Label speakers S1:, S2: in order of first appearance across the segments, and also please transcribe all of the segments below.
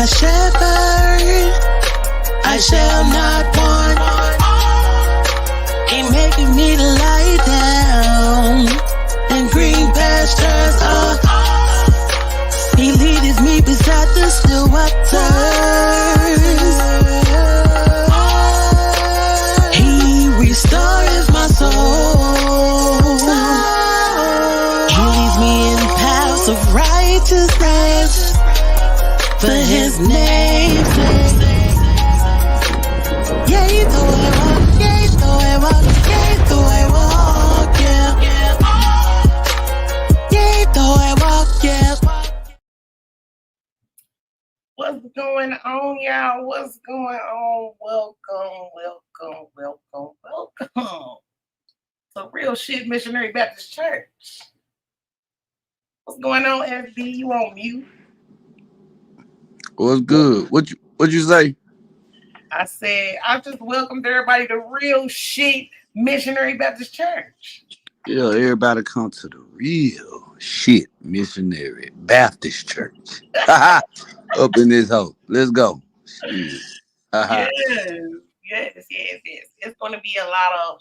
S1: shepherd, I shall not want. He maketh me to lie down in green pastures. He leadeth me beside the still waters. He restoreth my soul. He leads me in paths of righteousness for his name's sake. Yea, though I walk, yea, though I walk, yea, though I walk, yeah. Yea, though I walk, yeah.
S2: What's going on, y'all? What's going on? Welcome to Real Shit Missionary Baptist Church. What's going on, SD? You on mute?
S3: What's good? What you say?
S2: I said I just welcomed everybody to Real Shit Missionary Baptist Church.
S3: Yeah, everybody come to the Real Shit Missionary Baptist Church. Up in this hole. Let's go. Shit.
S2: Yes. It's going to be a lot of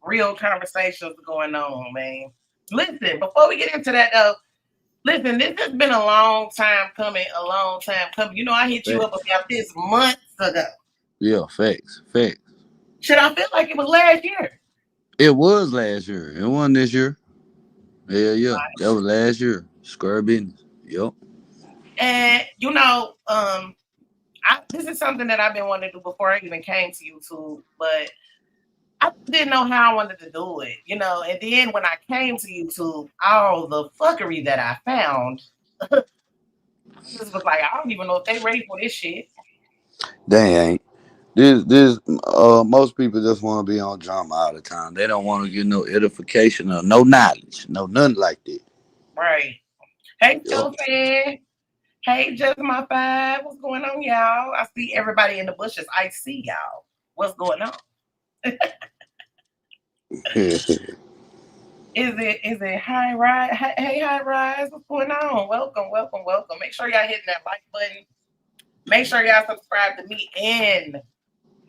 S2: real conversations going on, man. Listen, before we get into that, though, listen, this has been a long time coming. You know, I hit you up about this months ago.
S3: Yeah, facts.
S2: Should I feel like it was last year?
S3: It was last year. It wasn't this year. Yeah.
S2: Right.
S3: That was last year. Square business. Yep.
S2: And, you know, this is something that I've been wanting to do before I even came to YouTube, but I didn't know how I wanted to do it, you know. And then when I came to YouTube, all the fuckery that I found, this was like, I don't even know if they ready for this shit.
S3: They ain't. This most people just want to be on drama all the time. They don't want to get no edification or no knowledge, no nothing like that.
S2: Right. Hey, Fan. Hey, Just My Five. What's going on, y'all? I see everybody in the bushes. I see y'all. What's going on? Is it High Rise? Hey, High Rise. What's going on? Welcome. Make sure y'all hitting that like button. Make sure y'all subscribe to me. And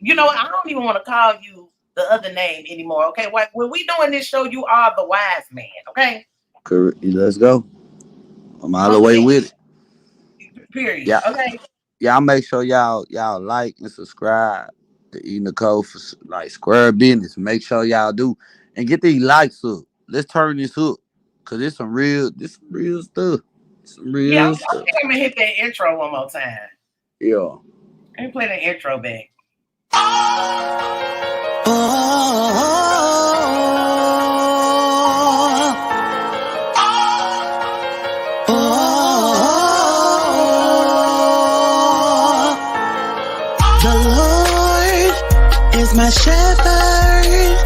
S2: you know, I don't even want to call you the other name anymore. Okay, when we doing this show, you are the wise man. Okay.
S3: Correct. Let's go. I'm all the way with it.
S2: Period.
S3: Yeah.
S2: Okay.
S3: Y'all make sure y'all like and subscribe to TheeEnicole for like square business. Make sure y'all do and get these likes up. Let's turn this up because it's some real stuff. Some real stuff.
S2: I'm gonna hit that intro one more time.
S3: Yeah.
S2: Let me play the intro back.
S1: The Lord is my shepherd,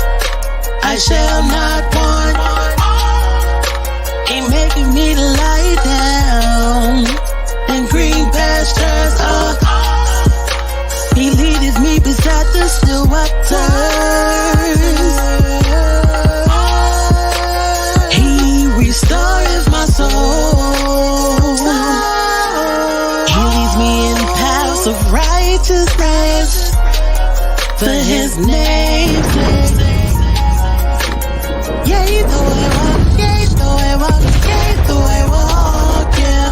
S1: I shall not want. He maketh me to lie down in green pastures. He leadeth me beside the still waters. He restoreth my soul. He leads me in paths of righteousness for his name's sake. Yea, though I walk, yea, though I walk, yea, though I walk, yeah.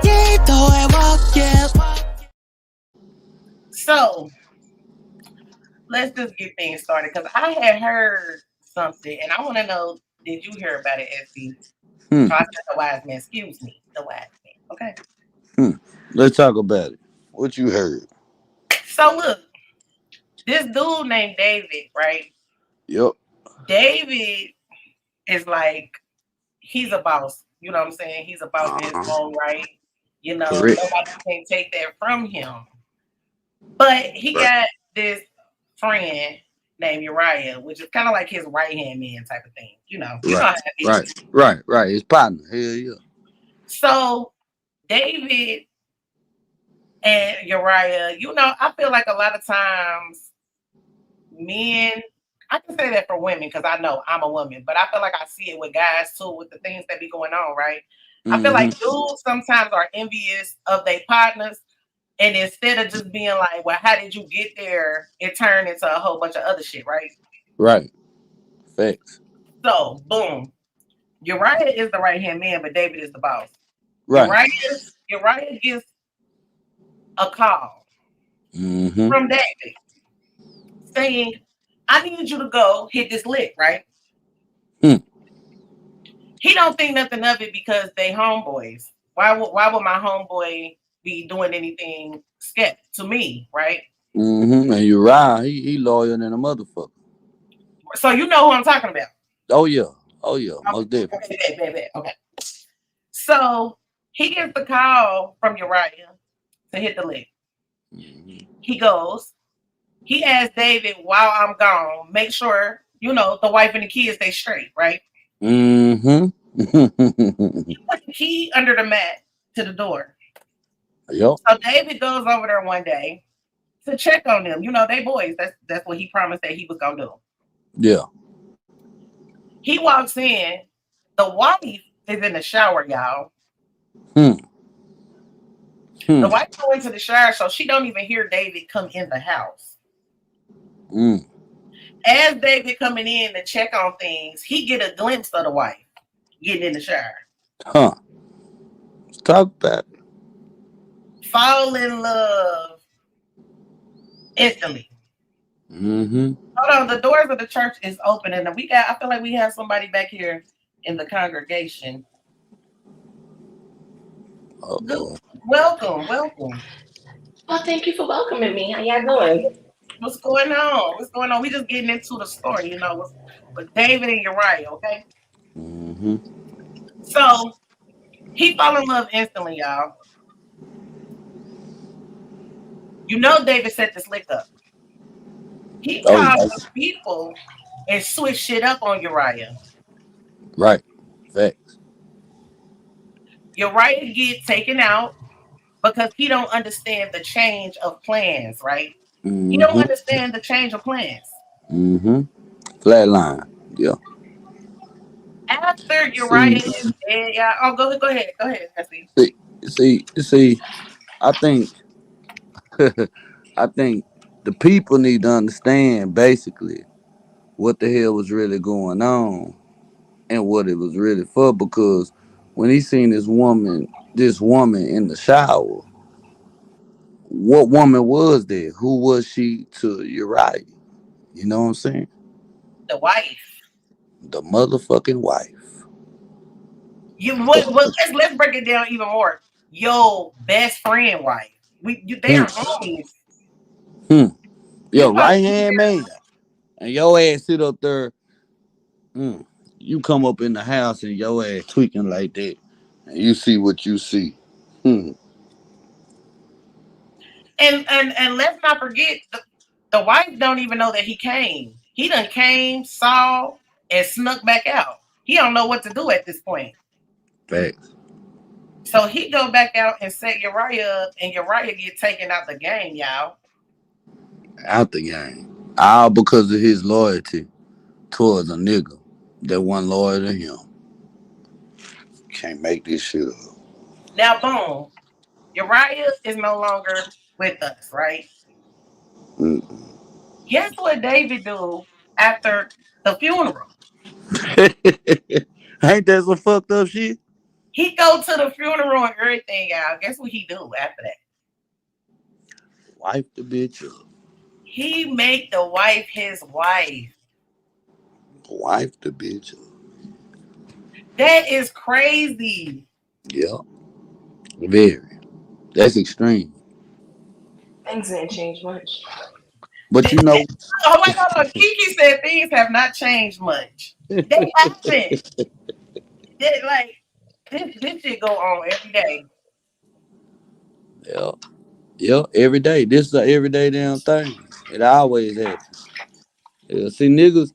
S1: Yea, though I walk, yeah.
S2: So let's just get things started because I had heard something and I want to know, did you hear about it, SD? So I said the wise man, excuse me, the wise man. Okay.
S3: Let's talk about it. What you heard?
S2: So look, this dude named David, right?
S3: Yep.
S2: David is like, he's a boss. You know what I'm saying? He's a boss in his own right. You know,
S3: Correct.
S2: nobody can take that from him. But he got this friend named Uriah, which is kind of like his right-hand man type of thing. You know how that is.
S3: Right. His partner. Hell yeah.
S2: So David and Uriah, you know, I feel like a lot of times men, I can say that for women because I know I'm a woman, but I feel like I see it with guys too, with the things that be going on, right? I feel
S3: Mm-hmm.
S2: like dudes sometimes are envious of their partners, and instead of just being like, "Well, how did you get there?" it turned into a whole bunch of other shit, right?
S3: Right. Facts.
S2: So, boom, Uriah is the right hand man, but David is the boss.
S3: Right.
S2: Uriah, Uriah gets a call
S3: Mm-hmm.
S2: from David saying, "I need you to go hit this lick," right?
S3: Hmm.
S2: He don't think nothing of it because they homeboys. Why would my homeboy be doing anything sketch to me, right?
S3: Mm-hmm. And you're right. He loyal than a motherfucker.
S2: So you know who I'm talking about.
S3: Oh yeah. Oh yeah.
S2: Okay,
S3: Most definitely.
S2: okay, bet. Okay. So he gets the call from Uriah to hit the lick.
S3: Mm-hmm.
S2: He goes, he asks David, while I'm gone, make sure, the wife and the kids stay straight, right?
S3: Mm-hmm.
S2: He put the key under the mat to the door.
S3: Yup.
S2: So David goes over there one day to check on them. They boys. That's what he promised that he was gonna do.
S3: Yeah.
S2: He walks in. The wife is in the shower, y'all.
S3: Hmm.
S2: The
S3: Hmm.
S2: wife go into the shower, so she don't even hear David come in the house.
S3: Mm.
S2: As David coming in to check on things, he get a glimpse of the wife getting in the shower.
S3: Huh. Let's talk about it.
S2: Fall in love instantly.
S3: Mm-hmm.
S2: Hold on, the doors of the church is open, and I feel like we have somebody back here in the congregation. Good.
S3: Uh-oh.
S2: Welcome.
S4: Well, thank you for welcoming me. How y'all doing?
S2: What's going on? What's going on? We just getting into the story, with David and Uriah, okay?
S3: Mm-hmm.
S2: So he fell in love instantly, y'all. David set this lick up. He
S3: Oh
S2: called
S3: yeah.
S2: the people and switched shit up on Uriah.
S3: Right. Facts.
S2: Uriah get taken out because he don't understand the change of plans, right? He don't
S3: Mm-hmm.
S2: understand the change of plans.
S3: Mm-hmm. Flatline. Yeah.
S2: After Uriah
S3: See,
S2: is dead, y'all. Oh, go ahead, Essie.
S3: see. I think, I think the people need to understand basically what the hell was really going on and what it was really for. Because when he seen this woman in the shower, what woman was there? Who was she to Uriah? You know what I'm saying?
S2: The wife.
S3: The motherfucking wife.
S2: Let's break it down even more. Yo, best friend wife. They
S3: Hmm.
S2: are homies.
S3: Hmm.
S2: You
S3: Yo,
S2: supposed
S3: right
S2: to be
S3: hand man. And your ass sit up there. Mm, you come up in the house and your ass tweaking like that, and you see what you see. Hmm.
S2: and let's not forget the wife don't even know that he came. He done came, saw, and snuck back out. He don't know what to do at this point.
S3: Facts.
S2: So he go back out and set Uriah up, and Uriah get taken out the game, y'all.
S3: Out the game. All because of his loyalty towards a nigga that wasn't loyal to him. Can't make this shit up.
S2: Now, boom, Uriah is no longer with us, right?
S3: Mm.
S2: Guess what David do after the funeral?
S3: Ain't that some fucked up shit?
S2: He go to the funeral and everything, y'all. Guess what he do after that?
S3: Wife the bitch up.
S2: He make the wife his wife.
S3: Wife the bitch up.
S2: That is crazy.
S3: Yeah. Very. That's extreme.
S4: Things didn't change much.
S3: But you know,
S2: Oh my God, look, Kiki said things have not changed much. They haven't. Like this shit go on every day.
S3: yeah. Yeah, every day. This is a everyday damn thing. It always happens. Yeah, see, niggas.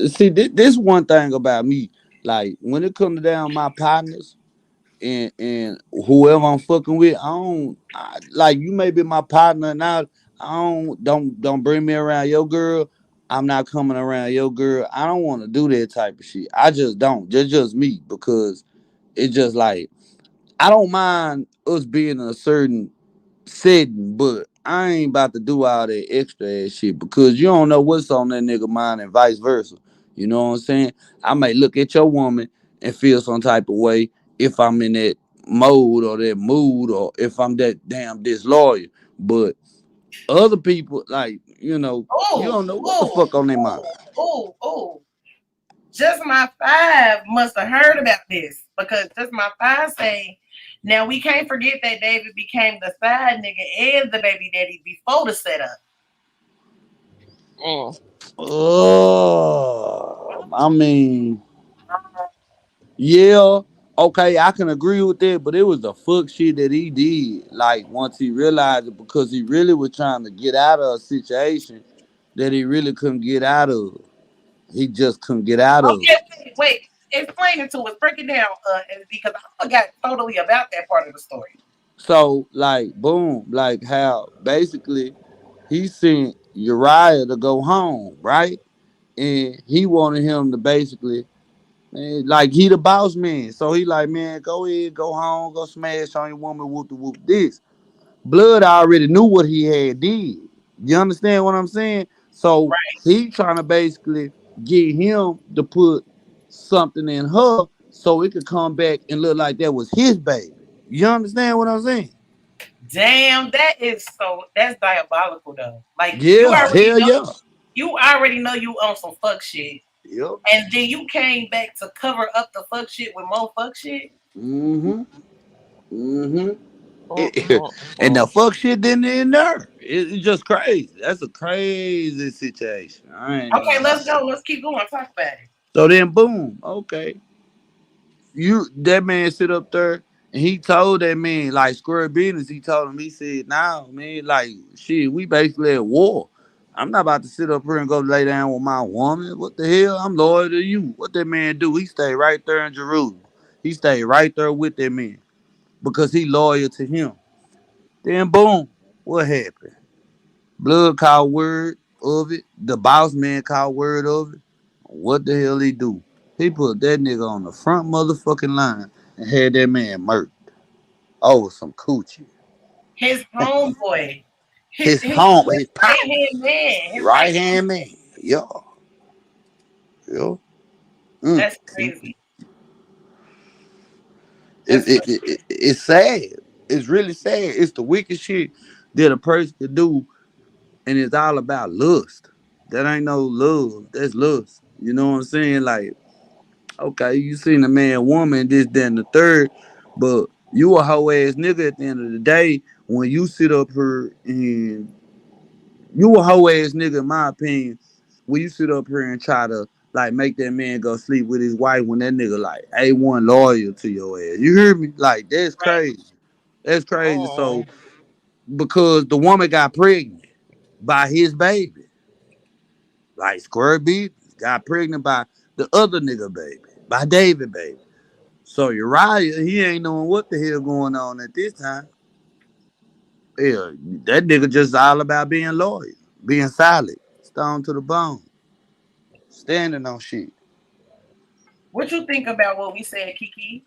S3: See, this one thing about me. Like when it comes down my partners and whoever I'm fucking with, like you may be my partner now. I don't bring me around your girl. I'm not coming around your girl. I don't want to do that type of shit. I just don't. Just me because It's just like I don't mind us being in a certain setting, but I ain't about to do all that extra ass shit because you don't know what's on that nigga mind and vice versa. You know what I'm saying? I may look at your woman and feel some type of way if I'm in that mode or that mood or if I'm that damn disloyal. But other people, like, you
S2: Oh,
S3: don't know what the
S2: oh,
S3: fuck on their mind.
S2: oh, oh, oh. Just my five must have heard about this because just my five say, now we can't forget that David became the side nigga and the baby daddy before the setup.
S4: Mm.
S3: I mean, yeah, okay, I can agree with that, but it was the fuck shit that he did. Like once he realized it, because he really was trying to get out of a situation that he really couldn't get out of. He just couldn't get out of
S2: Okay,
S3: it.
S2: wait. Explain it to us. Break it down, because I forgot totally about that part of the story.
S3: So like, boom, like how basically he sent Uriah to go home, right? And he wanted him to basically, man, like he the boss man. So he like, man, go ahead, go home, go smash on your woman, whoop the whoop this. Blood already knew what he had did. You understand what I'm saying? So
S2: Right.
S3: he trying to basically get him to put something in her so it could come back and look like that was his baby. You understand what I'm saying?
S2: Damn, that's diabolical though. Like
S3: Yeah, hell yeah.
S2: you already know you on some fuck shit.
S3: Yep.
S2: And then you came back to cover up the fuck shit with more fuck shit.
S3: Mm-hmm. Mm-hmm.
S4: Mm, mm,
S3: And the
S4: mm.
S3: fuck shit didn't end there. It's just crazy. That's a crazy situation. I ain't
S2: Okay,
S3: gonna lie.
S2: let's go. Let's keep going. Talk about it.
S3: So then boom, okay. That man sit up there and he told that man like square business. He told him, he said, "Nah, man, like shit, we basically at war. I'm not about to sit up here and go lay down with my woman. What the hell? I'm loyal to you." What that man do? He stayed right there in Jerusalem. He stayed right there with that man because he loyal to him. Then boom, what happened? Blood caught word of it. The boss man caught word of it. What the hell he do? He put that nigga on the front motherfucking line and had that man murked over some coochie.
S2: His homeboy,
S3: His
S2: his
S3: home, his
S2: right
S3: partner,
S2: hand man, his right
S3: right
S2: hand.
S3: hand man. Yeah, yeah. Mm.
S2: That's crazy.
S3: It,
S2: That's
S3: it, it, it's sad. It's really sad. It's the wicked shit that a person could do, and it's all about lust. That ain't no love. That's lust. You know what I'm saying? Like, okay, you seen a man, woman, this, that, and the third, but you a hoe ass nigga at the end of the day when you sit up here and you a hoe ass nigga, in my opinion, when you sit up here and try to like make that man go sleep with his wife when that nigga like A1 loyal to your ass. You hear me? Like that's
S2: right.
S3: crazy. That's crazy. So
S4: Mm.
S3: because the woman got pregnant by his baby, like Square B got pregnant by the other nigga baby, by David baby. So Uriah, he ain't knowing what the hell going on at this time. Yeah, that nigga just all about being loyal, being solid, stone to the bone, standing on shit.
S2: What you think about what we said, Kiki?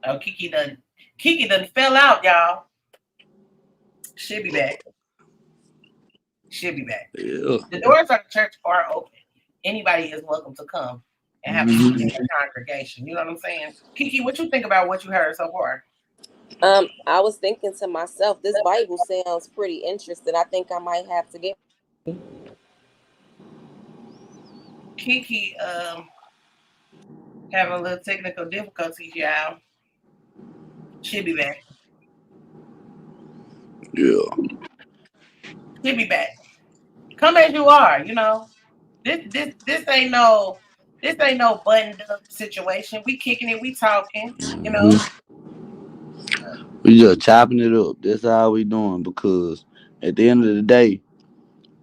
S2: Oh, Kiki done fell out, y'all. She'll be back. She'll be back.
S3: Yeah.
S2: The doors of the church are open. Anybody is welcome to come and have a seat in
S3: Mhm.
S2: the congregation. You know what I'm saying? Kiki, what you think about what you heard so far?
S5: I was thinking to myself, this Bible sounds pretty interesting. I think I might have to get.
S2: Kiki having a little technical difficulties, y'all. She'll be back.
S3: Yeah.
S2: She'll be back. Come as you are, you know. This ain't no buttoned up situation. We kicking it, we talking, you know.
S3: Mhm. We just chopping it up. That's all we doing because at the end of the day,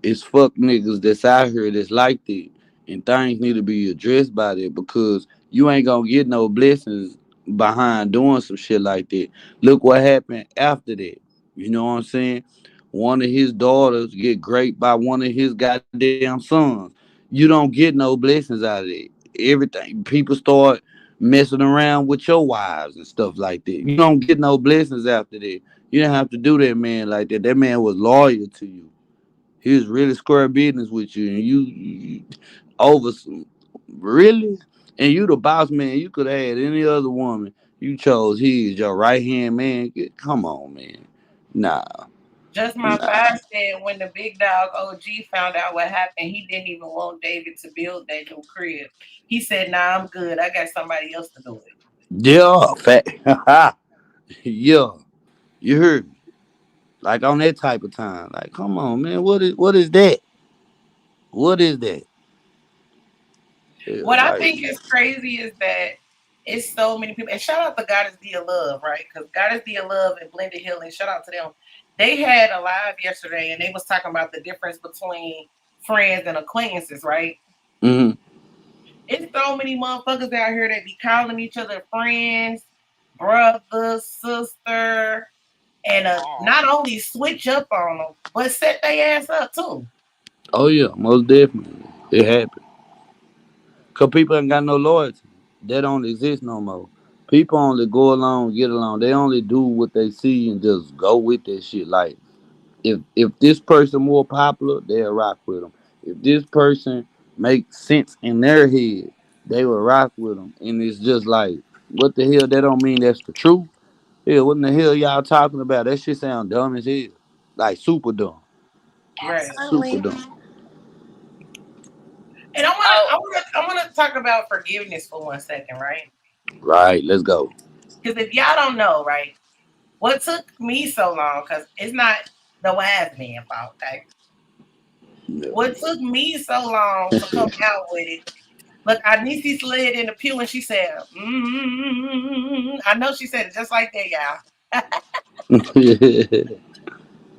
S3: it's fuck niggas that's out here that's like that. And things need to be addressed by that because you ain't gonna get no blessings behind doing some shit like that. Look what happened after that. You know what I'm saying? One of his daughters get raped by one of his goddamn sons. You don't get no blessings out of that. everything. People start messing around with your wives and stuff like that. You don't get no blessings after that. You don't have to do that, man, like that. That man was loyal to you. He was really square business with you, and you over some, really. And you the boss man. You could have had any other woman. You chose he is your right hand man. Come on, man. Nah,
S2: Just my
S3: nah.
S2: five said when the big dog OG found out what happened, he didn't even want David to build that new crib. He said, "Nah, I'm good. I got somebody else to do it."
S3: Yeah, fat. Yeah, you heard me. Like on that type of time. Like, come on, man. What is that? What is that? Yeah,
S2: What I
S3: like,
S2: think is crazy is that it's so many people. And shout out to Goddess Dia Love, right? Because Goddess Dia Love and Blended Healing, shout out to them. They had a live yesterday, and they was talking about the difference between friends and acquaintances, right?
S3: mm-hmm.
S2: It's so many motherfuckers out here that be calling each other friends, brother, sister, and not only switch up on them, but set their ass up too.
S3: Oh yeah, most definitely. It happened. Cause people ain't got no loyalty. That don't exist no more. People only go along, get along. They only do what they see and just go with that shit. Like if this person more popular, they'll rock with them. If this person makes sense in their head, they will rock with them. And it's just like, what the hell? That don't mean that's the truth. Yeah, what in the hell y'all talking about? That shit sound dumb as hell. Like super dumb.
S2: Right.
S3: Super
S4: Absolutely.
S3: dumb.
S2: And
S4: Oh,
S2: I wanna talk about forgiveness for 1 second, right?
S3: Right, let's go.
S2: Because if y'all don't know, right, what took me so long, because it's not the wise man fault, okay?
S3: Yeah.
S2: What took me so long to come out with it? Look, Anisi slid in the pew and she said, I know she said it just like that, y'all.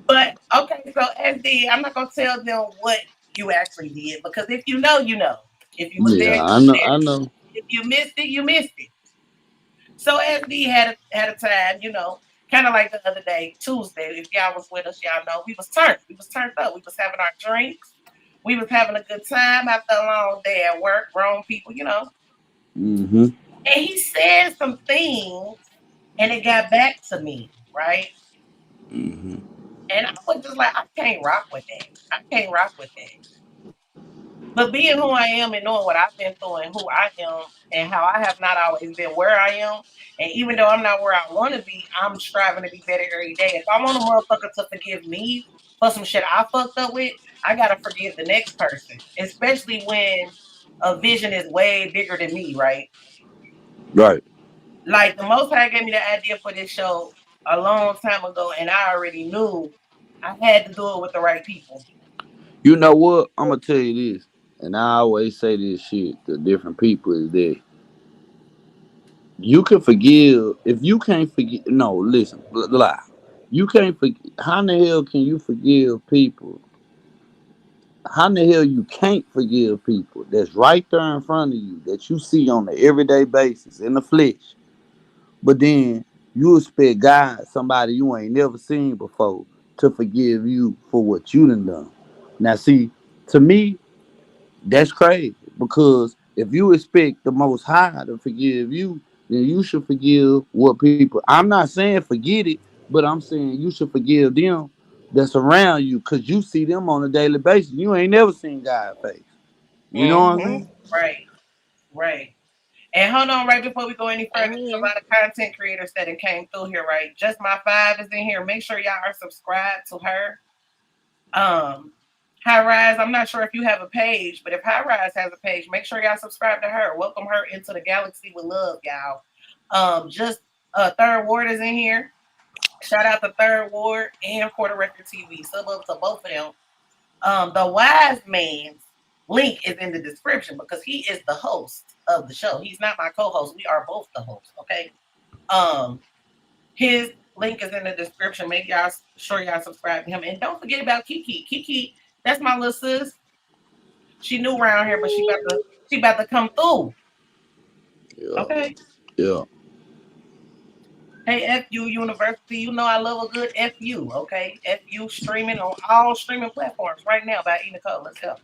S2: But okay, so SD, I'm not gonna tell them what you actually did because if you know, you know. If you was there,
S3: Yeah,
S2: you
S3: I
S2: was
S3: know.
S2: there.
S3: I know.
S2: If you missed it, you missed it. So SD had a time, kind of like the other day, Tuesday. If y'all was with us, y'all know we was turned. We was turned up. We was having our drinks. We was having a good time after a long day at work. Grown people.
S3: Mm-hmm.
S2: And he said some things, and it got back to me, right?
S3: Mm-hmm.
S2: And I was just like, I can't rock with that. I can't rock with that. But being who I am and knowing what I've been through and who I am and how I have not always been where I am, and even though I'm not where I want to be, I'm striving to be better every day. If I want a motherfucker to forgive me for some shit I fucked up with, I gotta forgive the next person, especially when a vision is way bigger than me, right?
S3: Right.
S2: Like the Most High gave me the idea for this show a long time ago, and I already knew I had to do it with the right people.
S3: You know what? I'm gonna tell you this, and I always say this shit to different people is that you can forgive if you can't forgive. No, listen, lie. You can't forgive. How in the hell can you forgive people? How in the hell you can't forgive people that's right there in front of you that you see on the everyday basis in the flesh? But then you expect God, somebody you ain't never seen before, to forgive you for what you done. Now, see, to me, that's crazy because if you expect the Most High to forgive you, then you should forgive what people. I'm not saying forget it, but I'm saying you should forgive them that's around you because you see them on a daily basis. You ain't never seen God's face. You know what I'm
S4: mm-hmm.
S3: saying?
S2: Right, right. And hold on, right before we go any further, there's a
S4: Amen.
S2: lot of content creators that came through here, right? Just My Five is in here. Make sure y'all are subscribed to her. Um, High Rise, I'm not sure if you have a page, but if High Rise has a page, make sure y'all subscribe to her. Welcome her into the galaxy with love, y'all. Just Third Ward is in here. Shout out to Third Ward and Quarter Record TV. Sub up to both of them. The Wise Man's link is in the description because he is the host of the show. He's not my co-host. We are both the hosts. Okay. Um, his link is in the description. Make y'all sure y'all subscribe to him. And don't forget about Kiki. Kiki, that's my little sis. She new around here, but she about to come through.
S3: Yeah,
S2: Okay.
S3: yeah.
S2: Hey, FU University, you know I love a good FU, okay? FU streaming on all streaming platforms right now by Nicole. Let's go.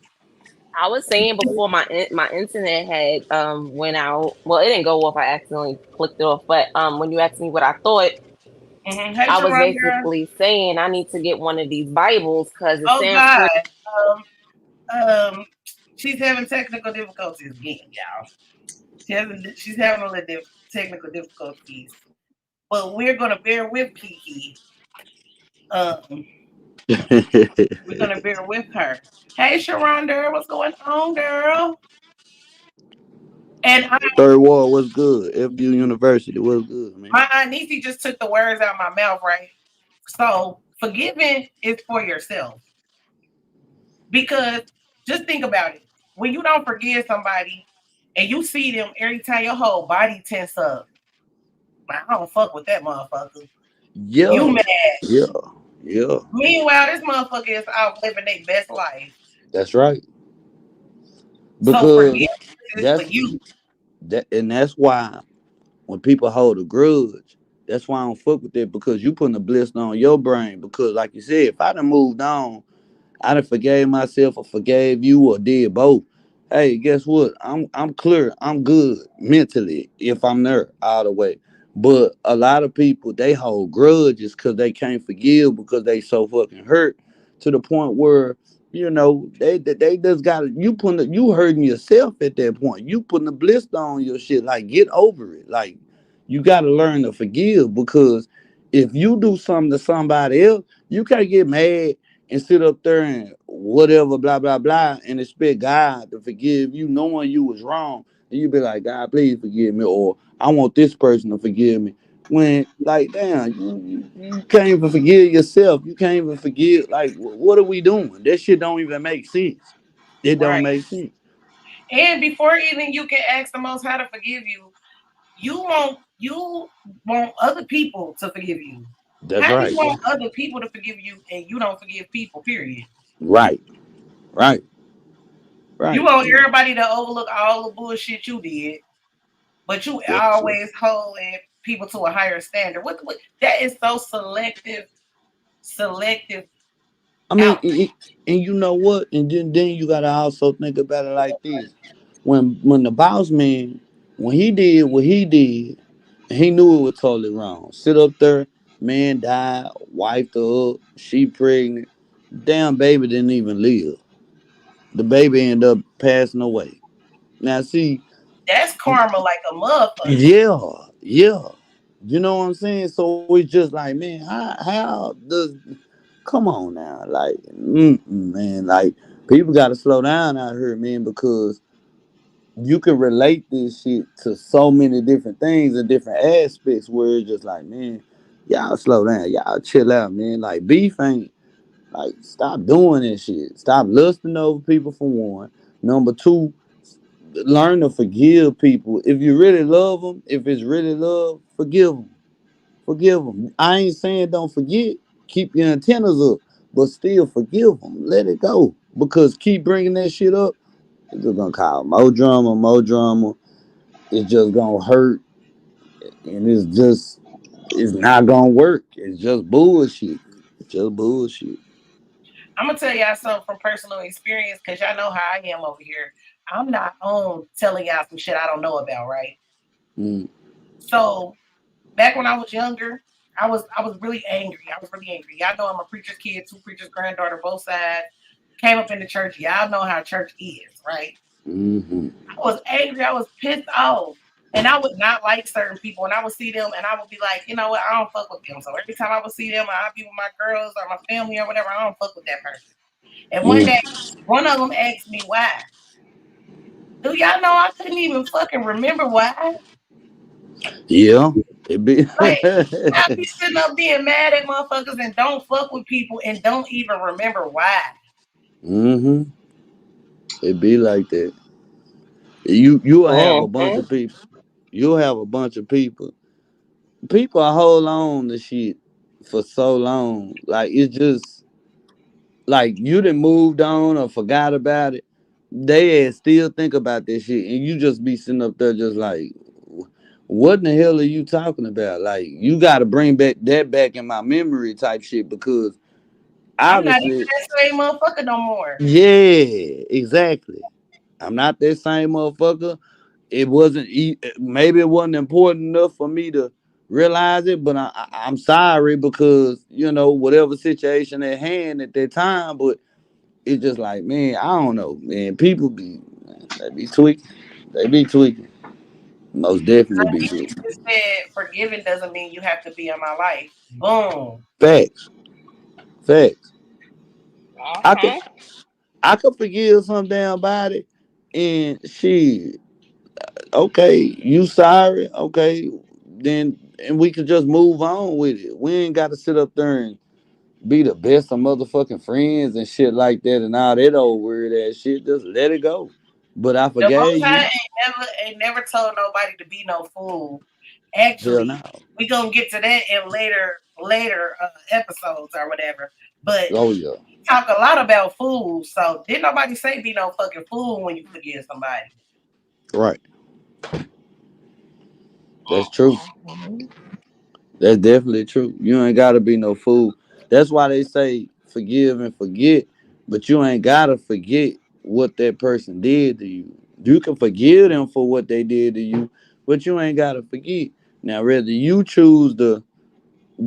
S5: I was saying before my internet had went out. Well, it didn't go off. I accidentally clicked it off. But when you asked me what I thought,
S2: Hey,
S5: I was
S2: Sharon girl.
S5: basically saying I need to get one of these Bibles because it
S2: Oh
S5: sounds
S2: God.
S5: pretty.
S2: Um, she's having technical difficulties again, y'all. She's having a little technical difficulties, but we're gonna bear with Kiki. Um, we're gonna bear with her. Hey, Sharonda, what's going on, girl? And
S3: Third Ward was good. FU University was good, man.
S2: my aunt Niecy just took the words out of my mouth, right? So forgiving is for yourself. Because just think about it. When you don't forgive somebody and you see them every time your whole body tense up, I don't fuck with that motherfucker. You
S3: Yeah,
S2: mad.
S3: yeah, yeah.
S2: Meanwhile, this motherfucker is out living their best life.
S3: That's right.
S2: So
S3: Because
S2: forgiveness is for
S3: that's
S2: you.
S3: and that's why when people hold a grudge, that's why I don't fuck with that because you putting a blister on your brain. Because like you said, if I done moved on, I done forgave myself or forgave you or did both. Hey, guess what? I'm clear. I'm good mentally if I'm there all the way. But a lot of people they hold grudges because they can't forgive because they so fucking hurt to the point where they just got you hurting yourself at that point. You putting a blister on your shit. Like get over it. Like you got to learn to forgive because if you do something to somebody else, you can't get mad and sit up there and whatever, blah, blah, blah, and expect God to forgive you knowing you was wrong. And you be like, God, please forgive me, or I want this person to forgive me. When, like, damn, you can't even forgive yourself. You can't even forgive, like, what are we doing? That shit don't even make sense. It don't
S2: Right.
S3: make sense.
S2: And before even you can ask the most how to forgive you, you want other people to forgive you.
S3: That's
S2: How do you
S3: right.
S2: want other people to forgive you and you don't forgive people, period?
S3: Right, right,
S2: You
S3: right.
S2: want everybody to overlook all the bullshit you did, but you
S3: That's right.
S2: always holding people to a higher standard. What that is so selective
S3: I mean,
S2: out.
S3: and you know what? And then you gotta also think about it like this: when the boss man, when he did what he did, he knew it was totally wrong. Sit up there, man died, wiped her up, she pregnant, damn baby didn't even live. The baby ended up passing away. Now see,
S2: That's karma like a motherfucker.
S3: yeah, yeah. You know what I'm saying? So it's just like, man, how does come on now, like, man, like people got to slow down out here, man, because you can relate this shit to so many different things and different aspects where it's just like, man, y'all slow down, y'all chill out, man. Like beef ain't like stop doing this shit. Stop lusting over people for one. Number two, learn to forgive people. If you really love them, if it's really love, forgive them. Forgive them. I ain't saying don't forget. Keep your antennas up, but still forgive them. Let it go. Because keep bringing that shit up, it's just gonna cause more drama, more drama. It's just gonna hurt, and it's not gonna work. It's just bullshit. It's just bullshit.
S2: I'm gonna tell y'all something from personal experience because y'all know how I am over here. I'm not on telling y'all some shit I don't know about, right?
S3: Mm,
S2: So back when I was younger, I was really angry. I was really angry. Y'all know I'm a preacher's kid, two preacher's granddaughter, both sides. Came up in the church. Y'all know how church is, right?
S3: mm-hmm.
S2: I was angry. I was pissed off. And I would not like certain people. And I would see them and I would be like, you know what? I don't fuck with them. So every time I would see them, I'd be with my girls or my family or whatever. I don't fuck with that person. And one day,
S3: Mm.
S2: one of them asked me why. Do y'all know I couldn't even fucking remember why?
S3: Yeah, it be.
S2: Like, I be sitting up being mad at motherfuckers and don't fuck with people and don't even remember why.
S3: Mm-hmm. It be like that. You'll have a bunch
S5: Mm-hmm.
S3: of people. You'll have a bunch of people. People hold on to shit for so long. Like it's just like you done moved on or forgot about it. They still think about this shit, and you just be sitting up there just like, what in the hell are you talking about? Like you got to bring back that back in my memory type shit because
S2: I'm not even
S3: Obviously,
S2: that same motherfucker no more.
S3: yeah, exactly. I'm not that same motherfucker. It wasn't maybe it wasn't important enough for me to realize it, but I'm sorry because whatever situation at hand at that time. But it's just like, man, I don't know, man. People they be tweaking. They be tweaking. Most definitely be
S2: Honey,
S3: tweaking.
S2: you just said forgiving doesn't mean you have to be in my life. Boom.
S3: Facts, facts. I could
S5: Okay.
S3: I could forgive some damn body, and she okay, you sorry, okay, then and we could just move on with it. We ain't got to sit up there and be the best of motherfucking friends and shit like that and all that old weird ass shit. Just let it go. But I
S2: The Most
S3: forgave
S2: High
S3: you.
S2: ain't never told nobody to be no fool.
S3: Hell no.
S2: Actually, we gonna get to that in later episodes or whatever. But
S3: Oh yeah.
S2: talk a lot about fools. So didn't nobody say be no fucking fool when you forgive somebody?
S3: Right. That's true. That's definitely true. You ain't gotta be no fool. That's why they say forgive and forget, but you ain't gotta forget what that person did to you. You can forgive them for what they did to you, but you ain't gotta forget. Now, whether you choose to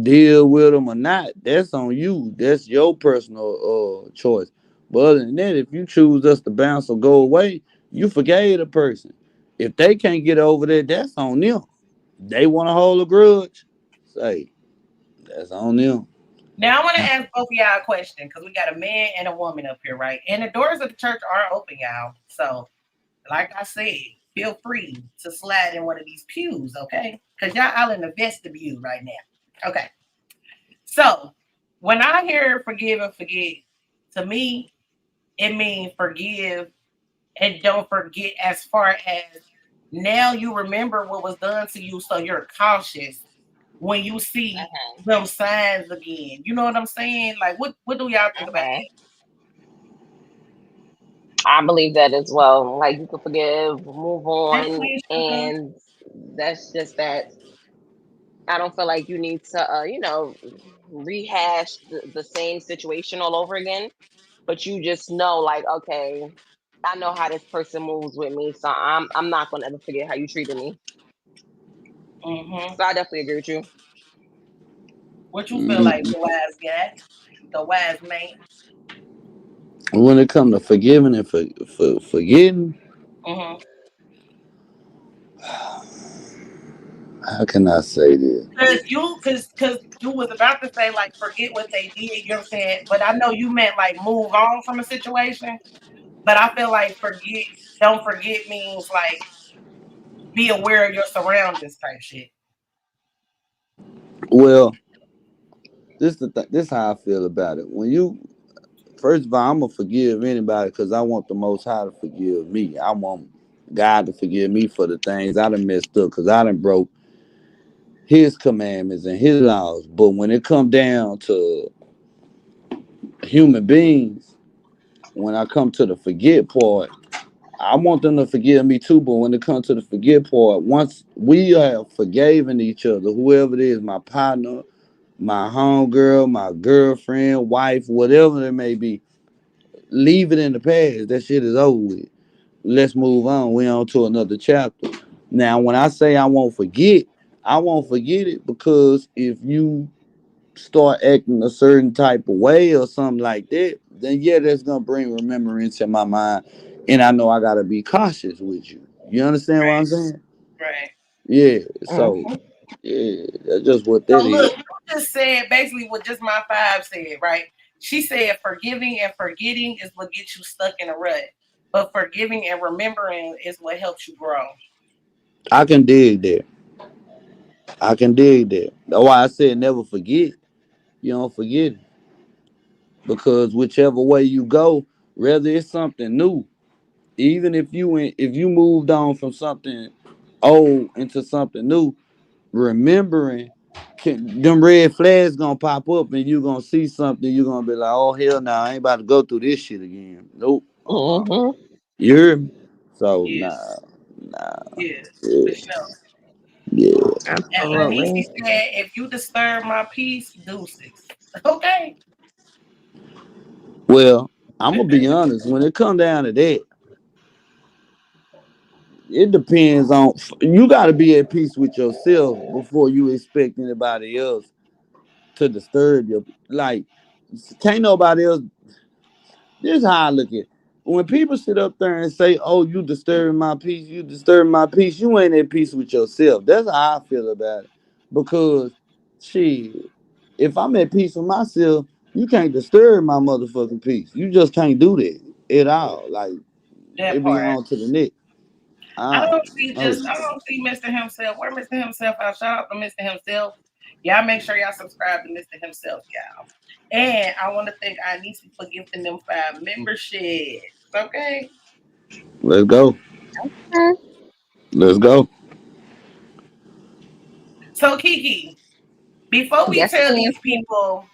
S3: deal with them or not, that's on you. That's your personal choice. But other than that, if you choose us to bounce or go away, you forgave the person. If they can't get over that, that's on them. They want to hold a grudge. Say that's on them.
S2: Now I want to ask both of y'all a question because we got a man and a woman up here, right? And the doors of the church are open, y'all. So, like I said, feel free to slide in one of these pews, okay? Because y'all out in the vestibule right now. Okay. So when I hear forgive and forget, to me, it means forgive and don't forget as far as now you remember what was done to you, so you're cautious when you see them signs again. You know what I'm saying? Like what do y'all think about
S5: Okay. I believe that as well. Like you can forgive, move
S2: that?
S5: on,
S2: Queen Sugar?
S5: and that's just that. I don't feel like you need to, rehash the same situation all over again. But you just know, like, okay, I know how this person moves with me, so I'm not gonna ever forget how you treated me.
S2: Mm-hmm.
S5: So I definitely agree with you.
S2: What you feel like,
S3: Mhm.
S2: the wise guy, the wise man?
S3: When it comes to forgiving and forgetting,
S2: Mm-hmm.
S3: how can I say this?
S2: Cause you was about to say like forget what they did, you know what I'm saying? But I know you meant like move on from a situation. But I feel like don't forget means like be aware of your surroundings type shit.
S3: Well, this how I feel about it. When you first of all, I'm gonna forgive anybody because I want the Most High to forgive me. I want God to forgive me for the things I done messed up because I done broke His commandments and His laws. But when it come down to human beings, when I come to the forget part, I want them to forgive me too. But when it comes to the forget part, once we have forgiven each other, whoever it is, my partner, my homegirl, my girlfriend, wife, whatever it may be, leave it in the past. That shit is over with. Let's move on. We on to another chapter. Now, when I say I won't forget it because if you start acting a certain type of way or something like that, then yeah, that's gonna bring remembrance in my mind, and I know I gotta be cautious with you. You understand what I'm saying?
S2: Right.
S3: Yeah. So
S5: Mhm.
S3: yeah, that's just what
S2: So
S3: that is.
S2: look, you just said basically what just my five said, right? She said forgiving and forgetting is what gets you stuck in a rut. But forgiving and remembering is what helps you grow.
S3: I can dig that. I can dig that. That's why I said never forget. You don't forget it because whichever way you go, whether it's something new, even if you moved on from something old into something new, remembering them red flags gonna pop up and you gonna see something, you gonna be like, oh hell no, I ain't about to go through this shit again. Nope.
S5: Mhm.
S3: You hear me? So
S2: Yeah,
S3: nah, nah,
S2: yeah, for
S3: yeah,
S2: sure.
S3: yeah.
S2: And Anisi
S5: Absolutely.
S2: said, if you disturb my peace, deuces. Okay.
S3: Well, I'm gonna be honest. When it come down to that, it depends on you. Got to be at peace with yourself before you expect anybody else to disturb you. Like, can't nobody else. This is how I look at it. When people sit up there and say, "Oh, you disturbing my peace," you disturbing my peace, you ain't at peace with yourself. That's how I feel about it. Because, shit, if I'm at peace with myself, you can't disturb my motherfucking peace. You just can't do that at all. Like,
S2: That
S3: it be
S2: part.
S3: on to the next.
S2: I
S3: Ah,
S2: don't see
S3: no.
S2: I don't see Mr. Himself. Where Mr. Himself at? Shout out to Mr. Himself. Y'all make sure y'all subscribe to Mr. Himself, y'all. And I want to thank Anisi for gifting them 5 memberships. Okay.
S3: Let's go.
S5: Hmm.
S3: Let's go.
S2: So Kiki, before we
S5: Yes,
S2: tell
S5: ma'am.
S2: these people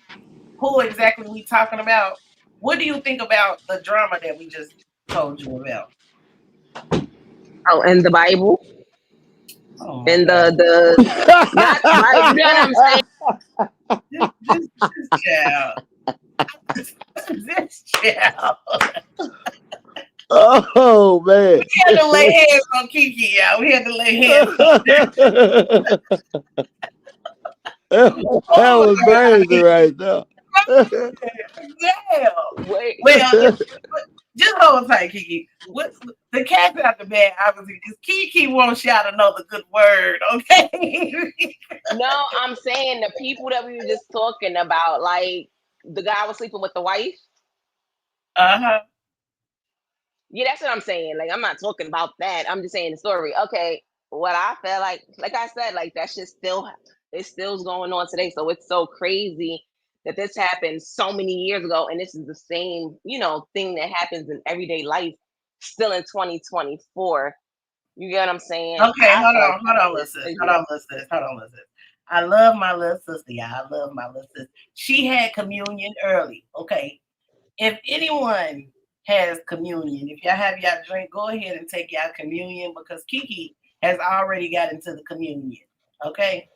S2: who exactly we talking about, what do you think about the drama that we just told you about?
S5: Oh, in the Bible,
S2: Oh my
S5: in
S2: God.
S5: the not right. You know what I'm saying?
S2: This child. This child.
S3: Oh man.
S2: We had to lay hands on Kiki, y'all. We had to lay hands on
S3: That
S2: Oh
S3: was crazy right there.
S2: damn.
S5: Wait.
S2: Well, just hold tight, Kiki. What the cat's out the bag, obviously, because Kiki wants y'all to know the good word, okay?
S5: No, I'm saying the people that we were just talking about, like the guy was sleeping with the wife.
S2: Uh-huh.
S5: Yeah, that's what I'm saying. Like, I'm not talking about that. I'm just saying the story. Okay, what I felt like I said, like that shit still, it's still going on today. So it's so crazy that this happened so many years ago, and this is the same, thing that happens in everyday life, still in 2024. You get what I'm saying?
S2: Okay,
S5: I feel like
S2: hold on,
S5: it's
S2: listen. Hold
S5: crazy.
S2: on, listen. Hold on, listen. I love my little sister, y'all. I love my little sister. She had communion early. Okay. If anyone has communion, if y'all have y'all drink, go ahead and take y'all communion because Kiki has already got into the communion. Okay.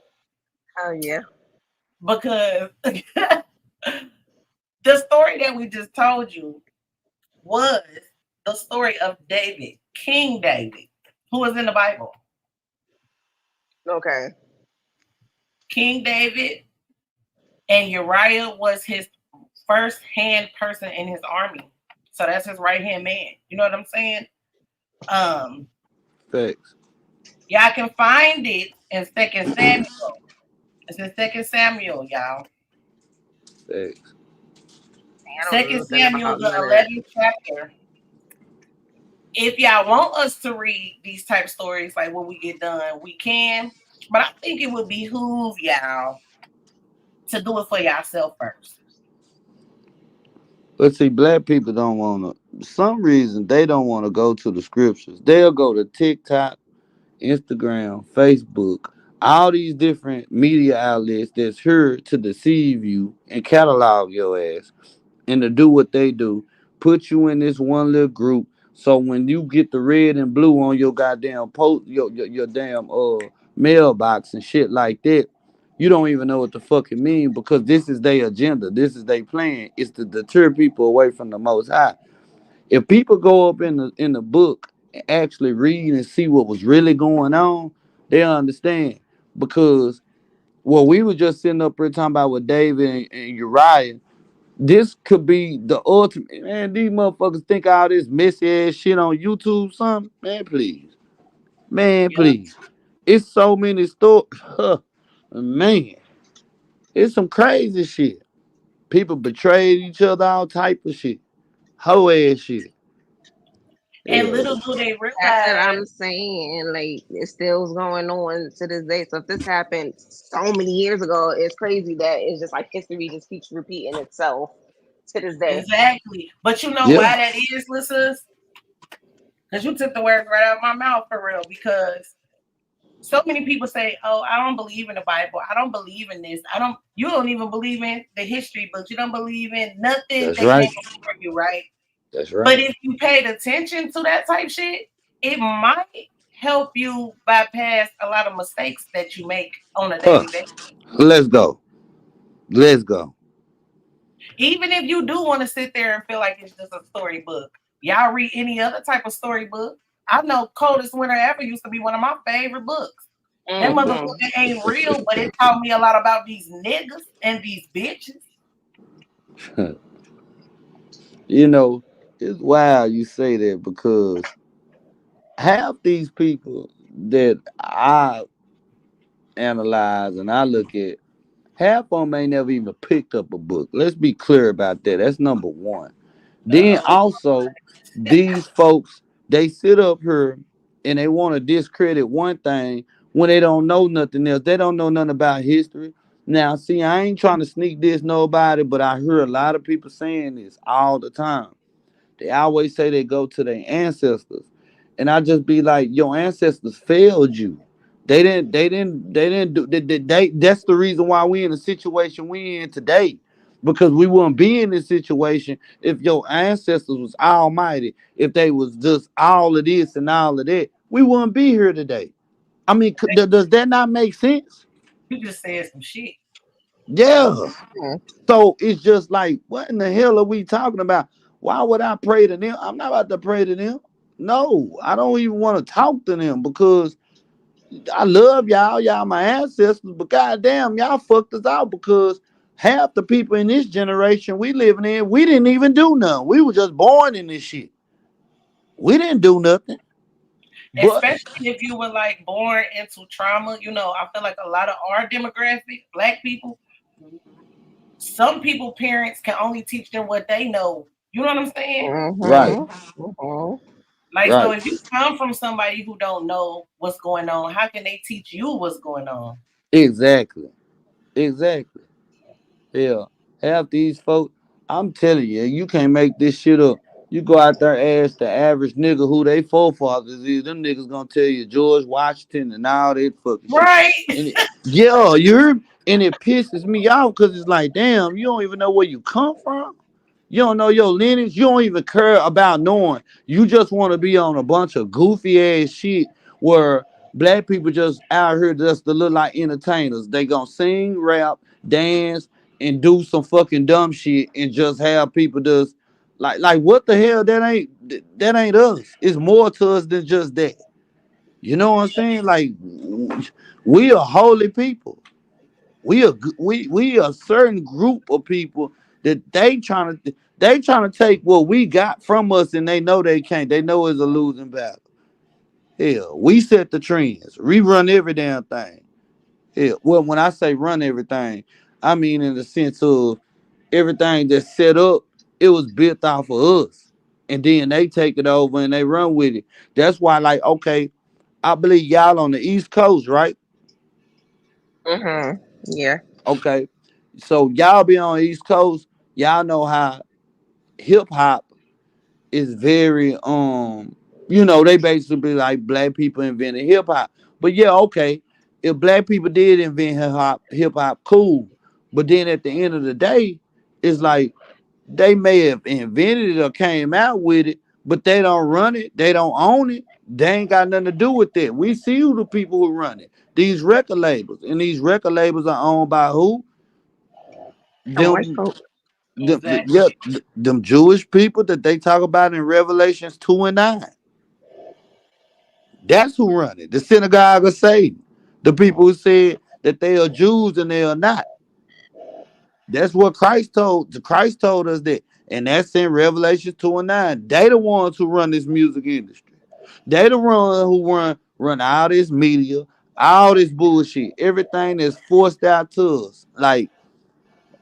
S5: Oh yeah.
S2: Because the story that we just told you was the story of David, King David, who was in the Bible.
S5: Okay.
S2: King David and Uriah was his first hand person in his army. So that's his right hand man. You know what I'm saying? Um,
S3: Facts.
S2: y'all can find it in Second Samuel. It's in Second Samuel, y'all.
S3: Facts.
S5: I don't know
S2: Second
S5: nothing
S2: Samuel,
S5: about
S2: the
S5: none of that.
S2: 11th chapter. If y'all want us to read these type stories, like when we get done, we can. But I think it would behoove y'all to do it for yourself first.
S3: But see, black people don't want to. Some reason they don't want to go to the scriptures. They'll go to TikTok, Instagram, Facebook, all these different media outlets that's here to deceive you and catalog your ass and to do what they do, put you in this one little group. So when you get the red and blue on your goddamn post, your damn mailbox and shit like that, you don't even know what the fuck it mean because this is their agenda. This is their plan. It's to deter people away from the Most High. If people go up in the book and actually read and see what was really going on, they understand. Because what we were just sitting up here talking about with David and Uriah, this could be the ultimate. Man, these motherfuckers think all this messy ass shit on YouTube, something. Man, please. Man,
S2: Yep.
S3: please. It's so many stories. Man, it's some crazy shit. People betrayed each other, all type of shit. Hoe ass shit.
S2: And
S3: Yeah.
S2: little do they
S5: That's what
S2: realize,
S5: I'm saying. Like it still's going on to this day. So if this happened so many years ago, it's crazy that it's just like history just keeps repeating itself to this day.
S2: exactly. But you know
S3: Yeah.
S2: why that is, listeners? Because you took the words right out of my mouth for real. Because so many people say, "Oh, I don't believe in the Bible. I don't believe in this. I don't." You don't even believe in the history books. You don't believe in nothing
S3: That's
S2: that came
S3: right.
S2: before you, right?
S3: That's
S2: But
S3: right.
S2: if you paid attention to that type shit, it might help you bypass a lot of mistakes that you make on a
S3: Huh.
S2: daily basis.
S3: Let's go. Let's go.
S2: Even if you do want to sit there and feel like it's just a storybook, y'all read any other type of storybook? I know Coldest Winter Ever used to be one of my favorite books. That
S5: Mm-hmm.
S2: motherfucker ain't real, but it taught me a lot about these niggas and these bitches.
S3: You know, it's wild you say that because half these people that I analyze and I look at, half of them ain't never even picked up a book. Let's be clear about that. That's number one. Then
S2: Uh-oh.
S3: also, these folks, they sit up here and they want to discredit one thing when they don't know nothing else. They don't know nothing about history. Now, see, I ain't trying to sneak this nobody, but I hear a lot of people saying this all the time. They always say they go to their ancestors. And I just be like, your ancestors failed you. They didn't do that's the reason why we in the situation we in today. Because we wouldn't be in this situation if your ancestors was almighty, if they was just all of this and all of that, we wouldn't be here today. I mean, does that not make sense?
S2: You just said some shit.
S3: Yeah.
S5: Mm-hmm.
S3: So it's just like, what in the hell are we talking about? Why would I pray to them? I'm not about to pray to them. No, I don't even want to talk to them because I love y'all. Y'all my ancestors, but goddamn, y'all fucked us out because half the people in this generation we living in, we didn't even do nothing. We were just born in this shit. We didn't do nothing. But
S2: Especially if you were like born into trauma. I feel like a lot of our demographic, black people, some people parents can only teach them what they know. You know what I'm saying?
S3: right,
S5: Mm-hmm.
S2: Like, so
S3: right.
S2: if you come from somebody who don't know what's going on, how can they teach you what's going on?
S3: Exactly. Exactly. Yeah, half these folks, I'm telling you, you can't make this shit up. You go out there and ask the average nigga who they forefathers is, them niggas gonna tell you George Washington and all that fucking shit.
S2: Right.
S3: Yeah, you heard? And it pisses me off because it's like, damn, you don't even know where you come from. You don't know your lineage. You don't even care about knowing. You just want to be on a bunch of goofy ass shit where black people just out here just to look like entertainers. They gonna sing, rap, dance, and do some fucking dumb shit and just have people just like what the hell? That ain't us. It's more to us than just that. You know what I'm saying? Like we are holy people. We a certain group of people that they trying to take what we got from us and they know they can't. They know it's a losing battle. Hell, we set the trends. We run every damn thing. Hell, well, when I say run everything, I mean in the sense of everything that's set up, it was built off of us. And then they take it over and they run with it. That's why, like, okay, I believe y'all on the East Coast, right?
S5: Mm-hmm. Yeah.
S3: Okay. So y'all be on East Coast, y'all know how hip hop is very they basically like black people invented hip hop. But yeah, okay. If black people did invent hip hop, cool. But then at the end of the day, it's like they may have invented it or came out with it, but they don't run it, they don't own it, they ain't got nothing to do with it. We see who the people who run it. These record labels. And these record labels are owned by who?
S5: Some white
S3: Them
S5: folk.
S2: Exactly.
S3: yeah, them Jewish people that they talk about in Revelations 2 and 9. That's who run it. The synagogue of Satan. The people who said that they are Jews and they are not. That's what Christ told. Christ told us that. And that's in Revelation 2 and 9. They the ones who run this music industry. They the one who run all this media, all this bullshit, everything that's forced out to us. Like,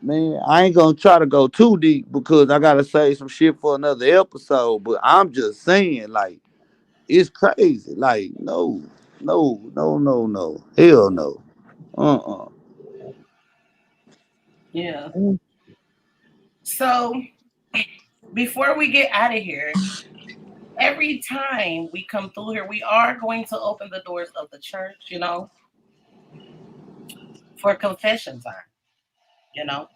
S3: man, I ain't gonna try to go too deep because I gotta say some shit for another episode. But I'm just saying, like, it's crazy. Like, no, no, no, no, no, hell no. Uh.
S2: Yeah.
S5: Mm.
S2: So before we get out of here, every time we come through here, we are going to open the doors of the church, for confession time. You know,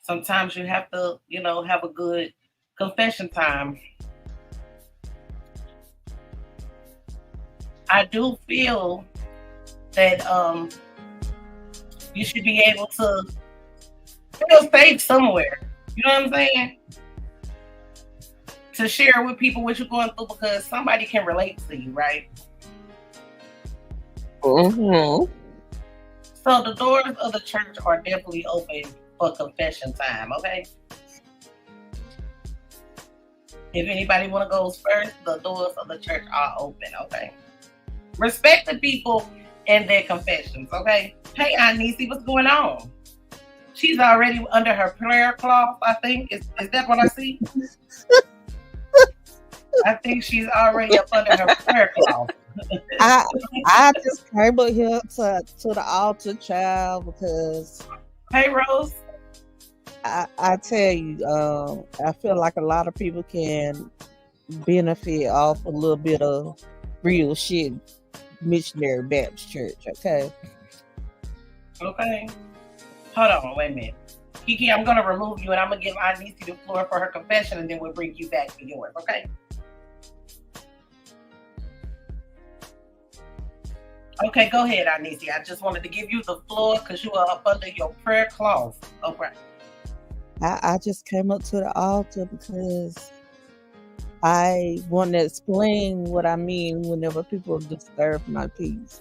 S2: sometimes you have to, have a good confession time. I do feel that you should be able to feel safe somewhere. You know what I'm saying? To share with people what you're going through because somebody can relate to you, right?
S5: Mm-hmm.
S2: So the doors of the church are definitely open for confession time, okay? If anybody want to go first, the doors of the church are open, okay? Respect the people and their confessions, okay? Hey, Aunt Nisi, what's going on? She's already under her prayer cloth, I think. Is that what I see? I think she's already up under her prayer cloth.
S6: I just came up here to the altar, child, because
S2: Hey, Rose.
S6: I tell you, I feel like a lot of people can benefit off a little bit of real shit. Missionary Baptist Church, okay?
S2: Okay. Hold on, wait a minute. Kiki, I'm going to remove you and I'm going to give Anisi the floor for her confession and then we'll bring you back for yours, okay? Okay, go ahead, Anisi. I just wanted to give you the floor because you are up under your prayer cloth. Okay.
S6: I just came up to the altar because I want to explain what I mean whenever people disturb my peace.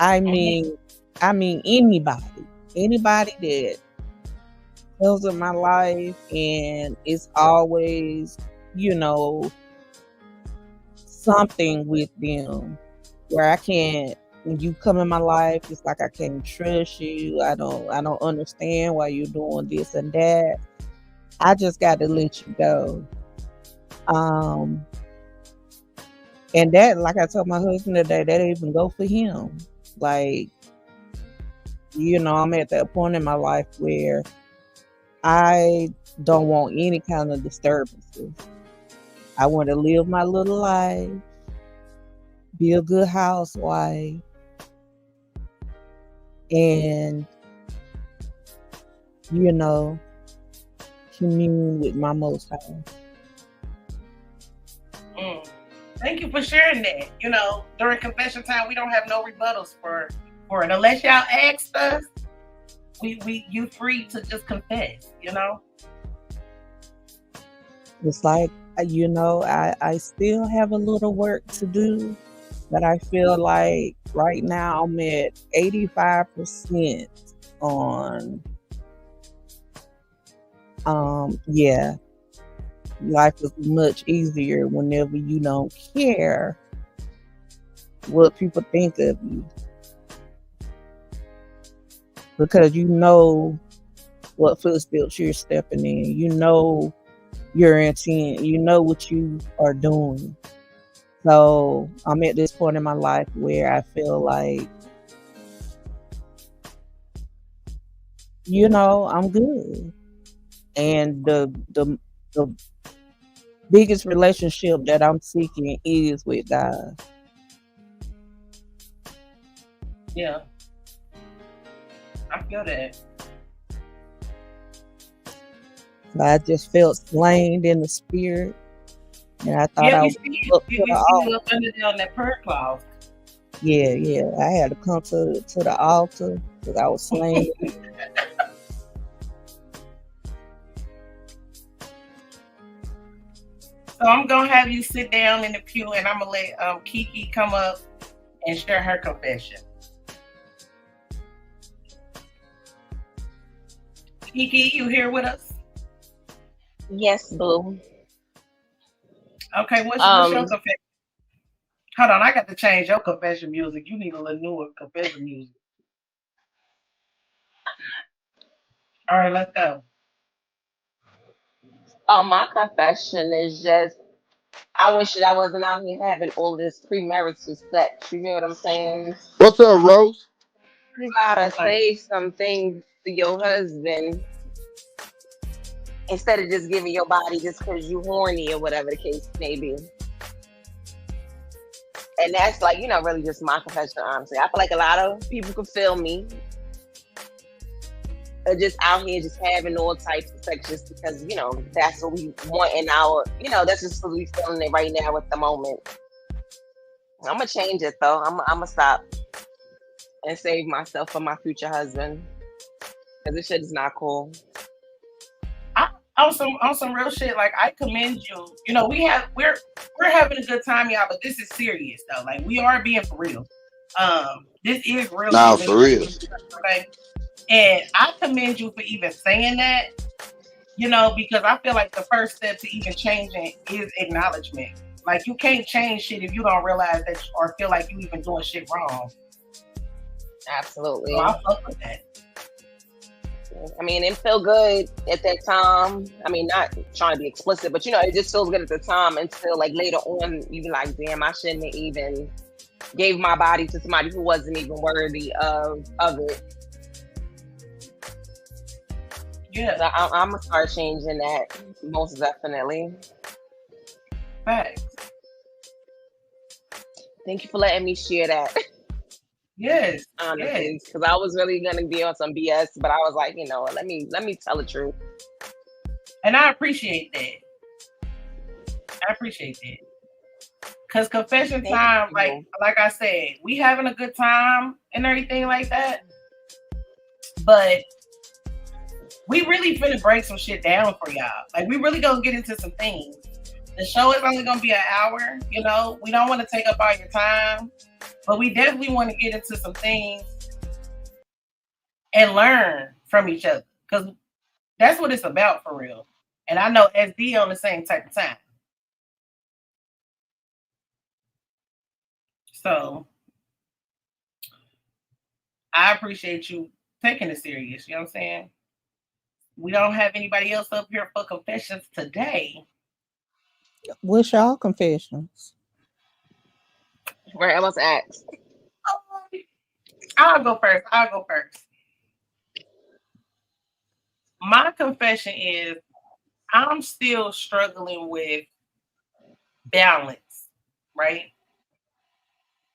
S6: I mean anybody that comes in my life and it's always, something with them where I can't. When you come in my life, it's like I can't trust you. I don't understand why you're doing this and that. I just got to let you go. And that, like I told my husband today, that even go for him. Like, I'm at that point in my life where I don't want any kind of disturbances. I want to live my little life, be a good housewife, and, commune with my Most High.
S2: Thank you for sharing that. During confession time, we don't have no rebuttals for it. Unless y'all asked us, you free to just confess,
S6: It's like, I still have a little work to do, but I feel like right now I'm at 85% on, life is much easier whenever you don't care what people think of you. Because you know what footsteps you're stepping in. You know your intent. You know what you are doing. So I'm at this point in my life where I feel like, I'm good. And the biggest relationship that I'm seeking is with God.
S2: Yeah. I feel that.
S6: So I just felt slain in the spirit. And I thought
S2: we see you up under there on that prayer cloth.
S6: Yeah. I had to come to the altar because I was slain.
S2: So I'm going to have you sit down in the pew and I'm going to let Kiki come up and share her confession. Kiki, you here with us?
S5: Yes, boo.
S2: Okay, what's your confession? Hold on, I got to change your confession music. You need a little newer confession music. All right, let's go.
S5: My confession is just, I wish that I wasn't out here having all this premarital sex. You know what I'm saying?
S3: What's up, Rose?
S5: You gotta say some things to your husband instead of just giving your body just because you horny or whatever the case may be. And that's like, really just my confession, honestly. I feel like a lot of people can feel me. Just out here just having all types of sex just because, that's what we want in our, that's just what we feeling it right now at the moment. I'm going to change it, though. I'm going to stop and save myself for my future husband. because this shit is not cool.
S2: On some real shit, like I commend you. You know, we're having a good time, y'all, but this is serious though. Like we are being for real. This is real
S3: Nah,
S2: shit.
S3: for real.
S2: Okay. And I commend you for even saying that, you know, because I feel like the first step to even changing is acknowledgement. Like you can't change shit if you don't realize that or feel like you even doing shit wrong.
S5: Absolutely.
S2: So I fuck with that.
S5: I mean, it felt good at that time. I mean, not trying to be explicit, but you know, it just feels good at the time until like later on, you be like, damn, I shouldn't have even gave my body to somebody who wasn't even worthy of it.
S2: Yeah,
S5: So I'm gonna start changing that most definitely.
S2: facts.
S5: Thank you for letting me share that.
S2: Yes,
S5: Honestly, because I was really gonna be on some BS, but I was like, you know, let me tell the truth.
S2: and I appreciate that. I appreciate that. Cause confession
S5: Thank
S2: time,
S5: you.
S2: like I said, we having a good time and everything like that. But we really finna break some shit down for y'all. Like we really gonna get into some things. The show is only gonna be an hour, you know. We don't want to take up all your time, but we definitely want to get into some things and learn from each other. Cause that's what it's about for real. And I know SD on the same type of time. So I appreciate you taking it serious. You know what I'm saying? We don't have anybody else up here for confessions today.
S6: What's y'all confessions?
S5: Right, I was asked.
S2: I'll go first. My confession is I'm still struggling with balance, right?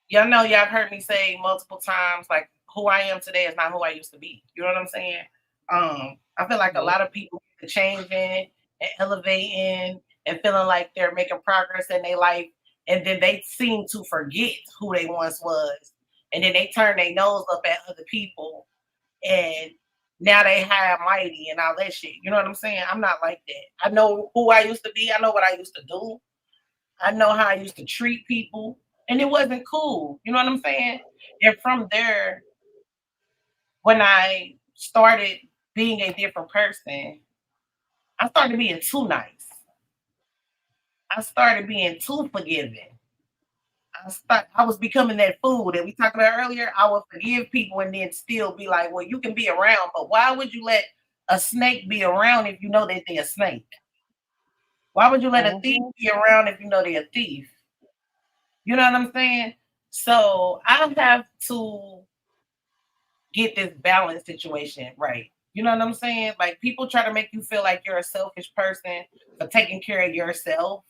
S2: Y'all know y'all have heard me say multiple times, like who I am today is not who I used to be. You know what I'm saying? I feel like a lot of people are changing and elevating and feeling like they're making progress in their life, and then they seem to forget who they once was, and then they turn their nose up at other people, and now they high and mighty and all that shit. You know what I'm saying? I'm not like that. I know who I used to be. I know what I used to do. I know how I used to treat people, and it wasn't cool. You know what I'm saying? And from there, when I started being a different person, I started being too nice. I started being too forgiving. I was becoming that fool that we talked about earlier. I would forgive people and then still be like, well, you can be around, but why would you let a snake be around if you know that they're a snake? Why would you let a thief be around if you know they're a thief? You know what I'm saying? So I have to get this balance situation right. You know what I'm saying? Like people try to make you feel like you're a selfish person for taking care of yourself,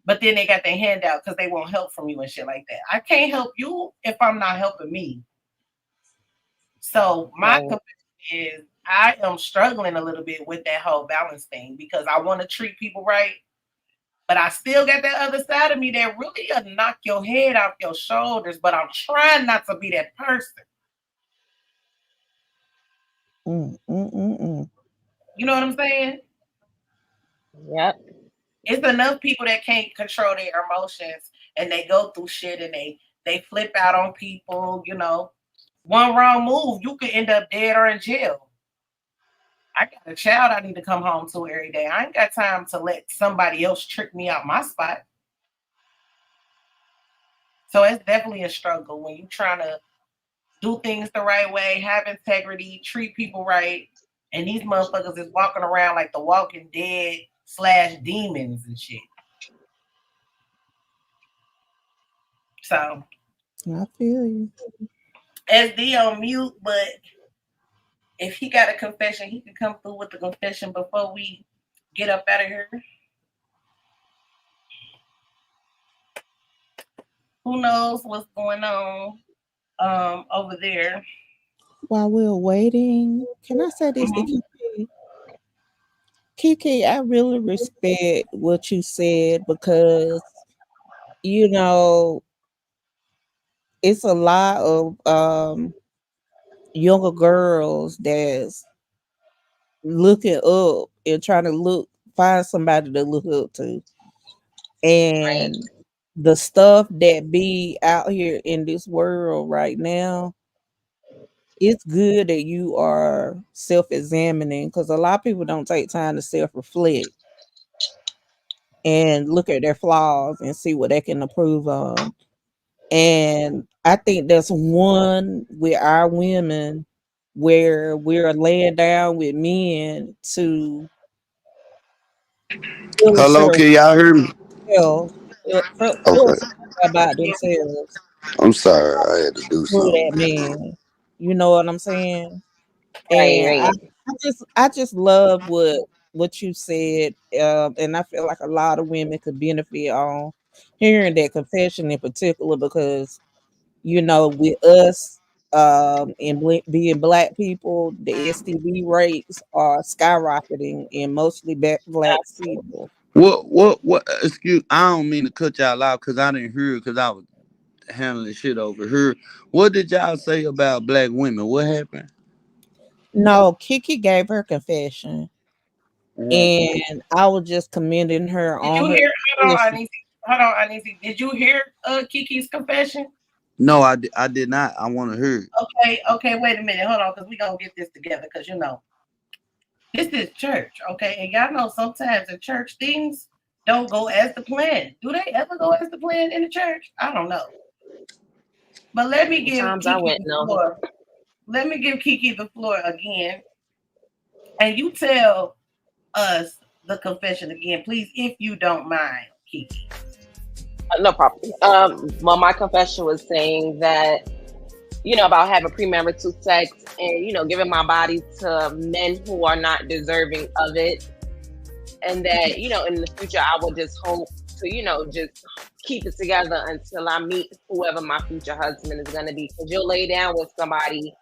S2: but then they got their hand out because they won't help from you and shit like that. I can't help you if I'm not helping me. So my confession is I am struggling a little bit with that whole balance thing because I want to treat people right, but I still got that other side of me that really knock your head off your shoulders, but I'm trying not to be that person. You know what I'm saying?
S5: Yep.
S2: It's enough people that can't control their emotions and they go through shit and they flip out on people, you know. One wrong move, you could end up dead or in jail. I got a child I need to come home to every day. I ain't got time to let somebody else trick me out my spot. So it's definitely a struggle when you're trying to do things the right way, have integrity, treat people right, and these motherfuckers is walking around like the Walking Dead / demons and shit. So
S6: I feel you.
S2: SD on mute, but if he got a confession, he can come through with the confession before we get up out of here. Who knows what's going on over there?
S6: While we're waiting, can I say this to Kiki? Kiki, I really respect what you said because, you know, it's a lot of younger girls that's looking up and trying to find somebody to look up to.
S5: Right.
S6: And the stuff that be out here in this world right now, it's good that you are self-examining, because a lot of people don't take time to self-reflect and look at their flaws and see what they can improve on. And I think that's one with our women, where we're laying down with men to
S3: Hello,
S6: filter
S3: can y'all hear me?
S6: themselves, filter
S3: Okay.
S6: about themselves
S3: I'm sorry, I had to do
S6: through that
S3: something.
S6: man. You know what I'm saying?
S5: Right,
S6: And
S5: right.
S6: I just love what you said, and I feel like a lot of women could benefit on hearing that confession in particular, because with us, and being black people, the STD rates are skyrocketing in mostly black people.
S3: What? Excuse, I don't mean to cut y'all out because I didn't hear it because I was handling shit over here. What did y'all say about black women? What happened?
S6: No, Kiki gave her confession,
S3: Uh,
S6: and I was just commending her
S2: Did
S6: on
S2: you
S6: her
S2: hear?
S6: confession.
S2: Hold on, Anisi. Did you hear Kiki's confession?
S3: no, I did not. I want to hear it.
S2: Okay, wait a minute. Hold on, because we gonna get this together. Because this is church, okay? And y'all know sometimes in church things don't go as the plan. Do they ever go as the plan in the church? I don't know. But let me give
S5: Sometimes I
S2: Kiki
S5: went,
S2: the
S5: no.
S2: floor. Let me give Kiki the floor again. And you tell us the confession again, please, if you don't mind, Kiki.
S5: No problem. Well, my confession was saying that, about having premarital sex and, giving my body to men who are not deserving of it. And that, in the future, I would just hope to, just keep it together until I meet whoever my future husband is going to be. Because you'll lay down with somebody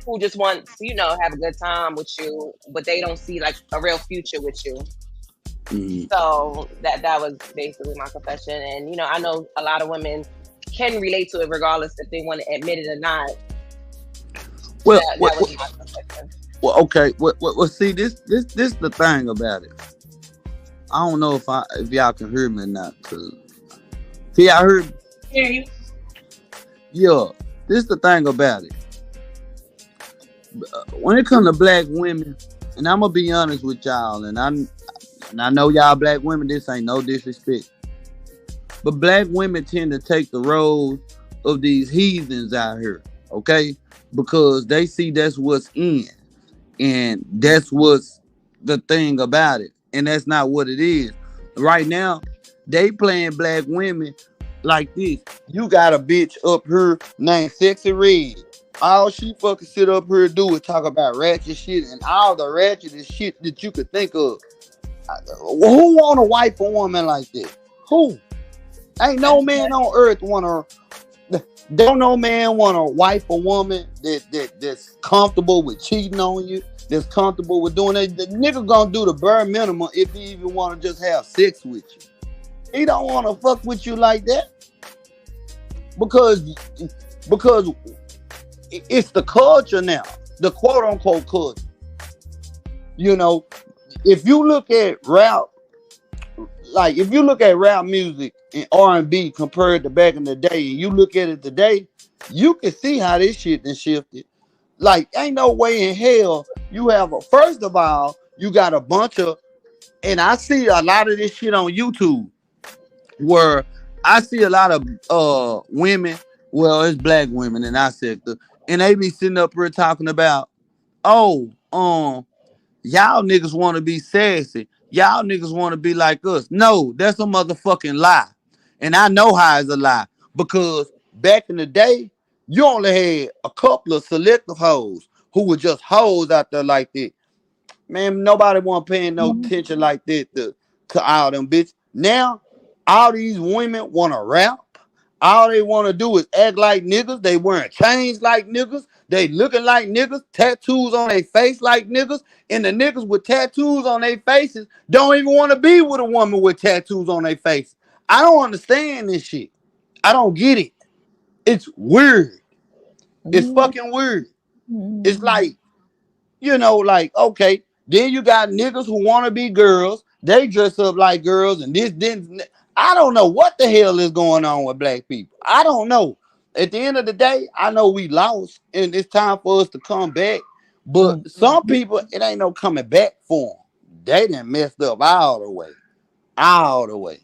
S5: who just wants, have a good time with you, but they don't see like a real future with you.
S3: Mhm.
S5: So that was basically my confession. And, I know a lot of women can relate to it regardless if they want to admit it or not.
S3: Well,
S5: That was my confession.
S3: well, okay. Well, see, this the thing about it. I don't know if y'all can hear me or not. Cause see, y'all heard me?
S2: Hear you.
S3: Yeah. This the thing about it. When it comes to black women, and I'm gonna be honest with y'all, and I know y'all black women. This ain't no disrespect, but black women tend to take the role of these heathens out here, okay? Because they see that's what's in, and that's what's the thing about it, and that's not what it is. Right now, they playing black women like this. You got a bitch up here named Sexy Red. All she fucking sit up here do is talk about ratchet shit and all the ratchetest shit that you could think of. Who want to wipe a woman like that? Who? Ain't no man on earth want to. Don't no man want to wipe a woman that's comfortable with cheating on you. That's comfortable with doing it. The nigga gonna do the bare minimum if he even want to just have sex with you. He don't want to fuck with you like that because it's the culture now, the quote unquote culture. You know, if you look at rap, like if you look at rap music and R&B compared to back in the day, and you look at it today, you can see how this shit done shifted. Like, ain't no way in hell you have a. First of all, you got a bunch of, and I see a lot of this shit on YouTube where I see a lot of women. Well, it's black women in our sector, and they be sitting up here talking about, oh, y'all niggas want to be sassy. Y'all niggas want to be like us. No, that's a motherfucking lie. And I know how it's a lie. Because back in the day, you only had a couple of selective hoes who were just hoes out there like that. Man, nobody want paying no attention like that to all them bitches. Now, all these women want to rap. All they want to do is act like niggas. They wearing chains like niggas. They looking like niggas. Tattoos on their face like niggas. And the niggas with tattoos on their faces don't even want to be with a woman with tattoos on their face. I don't understand this shit. I don't get it. It's weird. It's fucking weird. It's like You know, like, okay, then you got niggas who want to be girls. They dress up like girls, and this didn't. I don't know what the hell is going on with black people. I don't know. At the end of the day, I know we lost, and it's time for us to come back. But some
S6: Mm-hmm.
S3: people, it ain't no coming back for them. They done messed up all the way, all the way.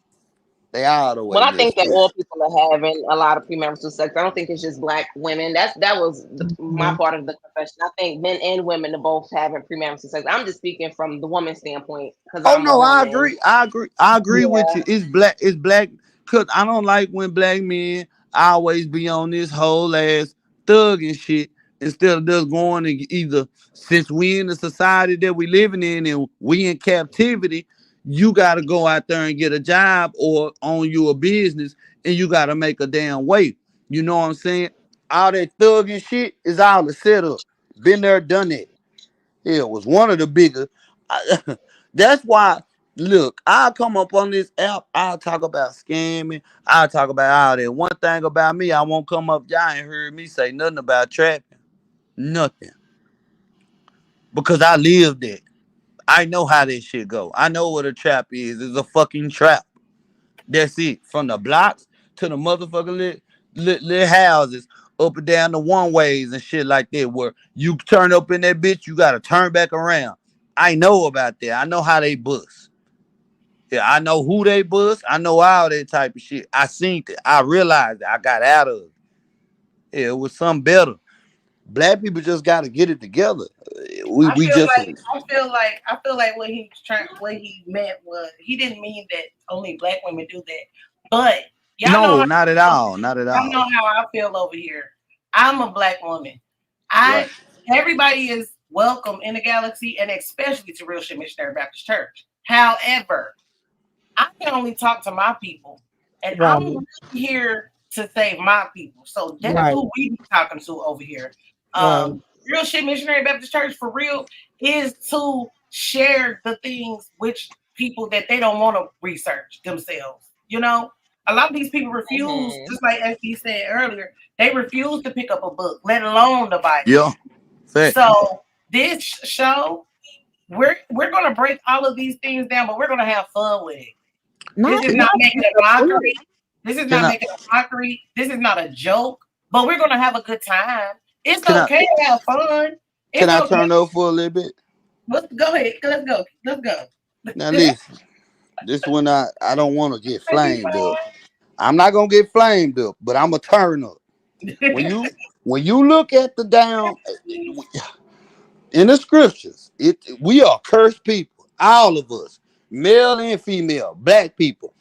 S3: They all the way
S5: Well, I think
S3: messed
S5: that
S3: up.
S5: all people are having a lot of premarital sex. I don't think it's just black women. That was my part of the confession. I think men and women are both having premarital sex. I'm just speaking from the woman's standpoint because
S3: Oh
S5: I'm a
S3: no, I
S5: woman.
S3: agree. I agree. I agree with
S5: Yeah.
S3: you. It's black. It's black. Cause I don't like when black men always be on this whole ass thug and shit instead of just going and either since we in the society that we living in and we in captivity, you got to go out there and get a job or own you a business and you got to make a damn way. You know what I'm saying? All that thug and shit is all the setup. Been there, done that. It was one of the bigger. That's why. Look, I'll come up on this app. I'll talk about scamming. I'll talk about all that. One thing about me, I won't come up. Y'all ain't heard me say nothing about trapping. Nothing. Because I lived it. I know how this shit go. I know what a trap is. It's a fucking trap. That's it. From the blocks to the motherfucking lit houses, up and down the one ways and shit like that, where you turn up in that bitch, you gotta turn back around. I know about that. I know how they bust. Yeah, I know who they bust. I know all that type of shit. I seen it. I realized it. I got out of it. Yeah, it was something better. Black people just gotta get it together.
S2: I
S3: We
S2: feel
S3: just
S2: like I feel like what he meant was he didn't mean that only black women do that. But y'all know
S3: no,
S2: how
S3: not at all. Not at
S2: y'all
S3: all.
S2: know how I feel over here. I'm a black woman. I
S3: Right.
S2: Everybody is welcome in the galaxy and especially to Real Shit Missionary Baptist Church. However, I can only talk to my people, and I'm
S6: Right.
S2: really here to save my people. So that's
S6: Right.
S2: who we be talking to over here.
S6: Right.
S2: Real Shit Missionary Baptist Church for real is to share the things which people that they don't want to research themselves. You know, a lot of these people refuse,
S5: Mm-hmm.
S2: just like SD said earlier, they refuse to pick up a book, let alone the Bible.
S3: Yeah. Fact.
S2: So this show, we're gonna break all of these things down, but we're gonna have fun with it. This
S6: Not
S2: is
S3: Can,
S2: not
S6: not
S2: making
S6: just
S2: a
S6: a book.
S2: mockery. This is
S3: can
S2: not
S3: I
S2: making a mockery. This is not a joke. But we're gonna have a good time. It's
S3: can I
S2: okay to have fun.
S3: can
S2: It's
S3: I
S2: okay.
S3: turn up for a little bit?
S2: Let's go ahead. Let's go. Let's go.
S3: Now listen, this one I don't want to get
S2: Make me
S3: flamed up. I'm not gonna get flamed up, but I'm a turn up. When
S2: fun.
S3: you look at the down in the scriptures, we are cursed people, all of us, male and female, black people.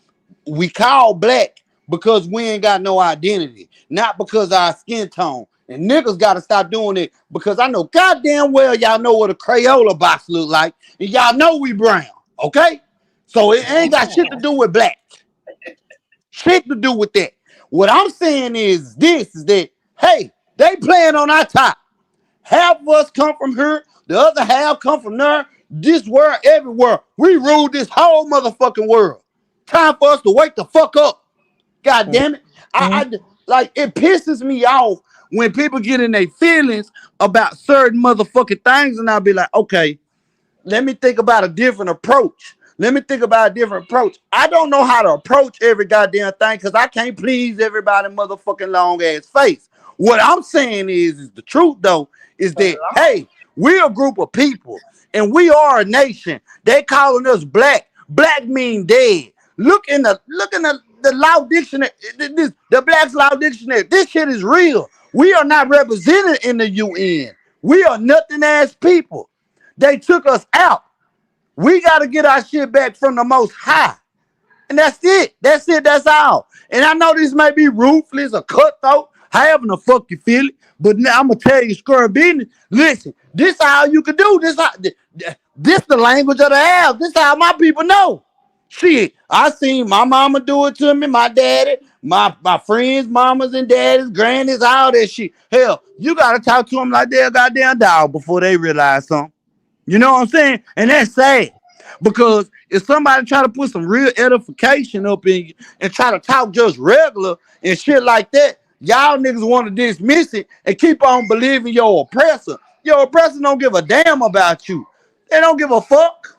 S3: We call black because we ain't got no identity, not because of our skin tone. And niggas gotta stop doing it because I know goddamn well y'all know what a Crayola box look like, and y'all know we brown, okay? So it ain't got shit to do with black. Shit to do with that. What I'm saying is this is that hey, they playing on our top. Half of us come from here, the other half come from there. This world, everywhere. We rule this whole motherfucking world. Time for us to wake the fuck up. God damn it. I like it pisses me off when people get in their feelings about certain motherfucking things, and I'll be like, okay, let me think about a different approach. Let me think about a different approach. I don't know how to approach every goddamn thing because I can't please everybody motherfucking long ass face. What I'm saying is the truth though, is that hey, we're a group of people and we are a nation. They calling us black. Black mean dead. Look in the law dictionary. The Black's Law Dictionary. This shit is real. We are not represented in the UN. We are nothing ass people. They took us out. We got to get our shit back from the most high. And that's it. That's it. That's all. And I know this may be ruthless or cutthroat, however the fuck you feel it. But now I'm going to tell you, square business. Listen, this how you can do this. This the language of the house. This how my people know. Shit, I seen my mama do it to me, my daddy, my friends, mamas and daddies, grannies, all that shit. Hell, you got to talk to them like they're a goddamn dog before they realize something. You know what I'm saying? And that's sad. Because if somebody try to put some real edification up in you and try to talk just regular and shit like that, y'all niggas want to dismiss it and keep on believing your oppressor. Your oppressor don't give a damn about you. They don't give a fuck.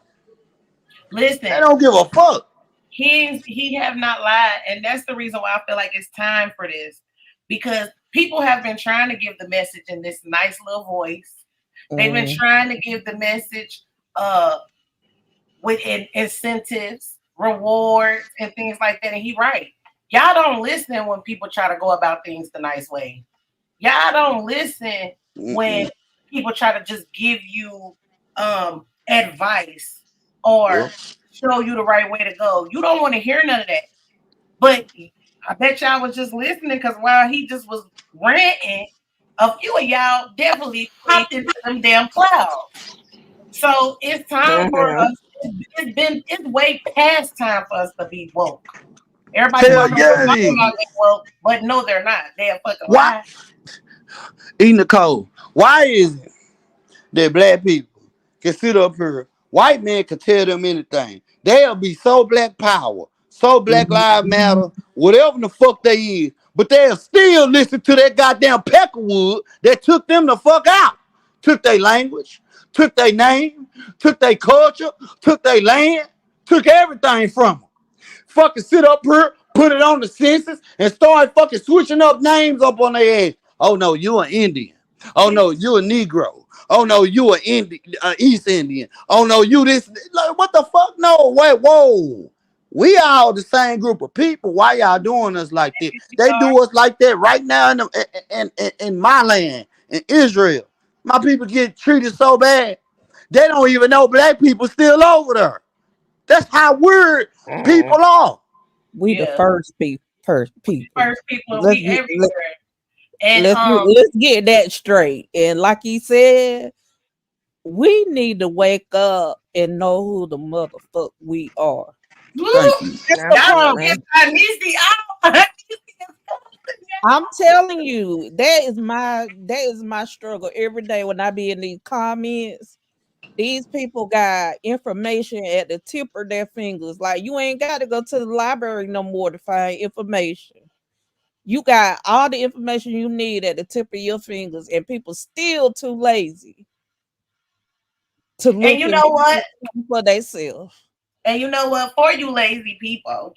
S3: They
S2: Listen,
S3: don't give a fuck.
S2: he have not lied, and that's the reason why I feel like it's time for this, because people have been trying to give the message in this nice little voice. They've been trying to give the message with incentives, rewards, and things like that. And he right. Y'all don't listen when people try to go about things the nice way. Y'all don't listen when people try to just give you advice or show you the right way to go. You don't want to hear none of that. But I bet y'all was just listening, because while he just was ranting, a few of y'all definitely popped into them damn clouds. So it's time for us. It's way past time for us to be woke. Everybody
S3: Hell
S2: wants to
S3: yeah,
S2: talk
S3: it is.
S2: about it woke, but no, they're not. They're fucking
S3: Why?
S2: lying.
S3: Nicole, why is it that black people can sit up here, white men can tell them anything? They'll be so black power, so Black Lives Matter, whatever the fuck they is, but they'll still listen to that goddamn Peckerwood that took them the fuck out. Took their language, took their name, took their culture, took their land, took everything from them. Fucking sit up here, put it on the census, and start fucking switching up names up on their ass. Oh no, you an Indian. Oh no, you a Negro. Oh no, you a East Indian. Oh no, you this. Like, what the fuck? No, wait, whoa. We all the same group of people. Why y'all doing us like that? They do us like that right now in my land, in Israel. My people get treated so bad. They don't even know black people still over there. That's how weird people are.
S6: We the first people.
S2: First people,
S6: Let's
S2: we
S6: get,
S2: everywhere. And
S6: let's get that straight. And like he said, we need to wake up and know who the motherfuck we are.
S3: Thank you.
S6: I'm telling you, that is my struggle every day when I be in these comments. These people got information at the tip of their fingers. Like, you ain't got to go to the library no more to find information. You got all the information you need at the tip of your fingers, and people still too lazy to look.
S2: And you know what?
S6: For themselves.
S2: And you know what? For you lazy people,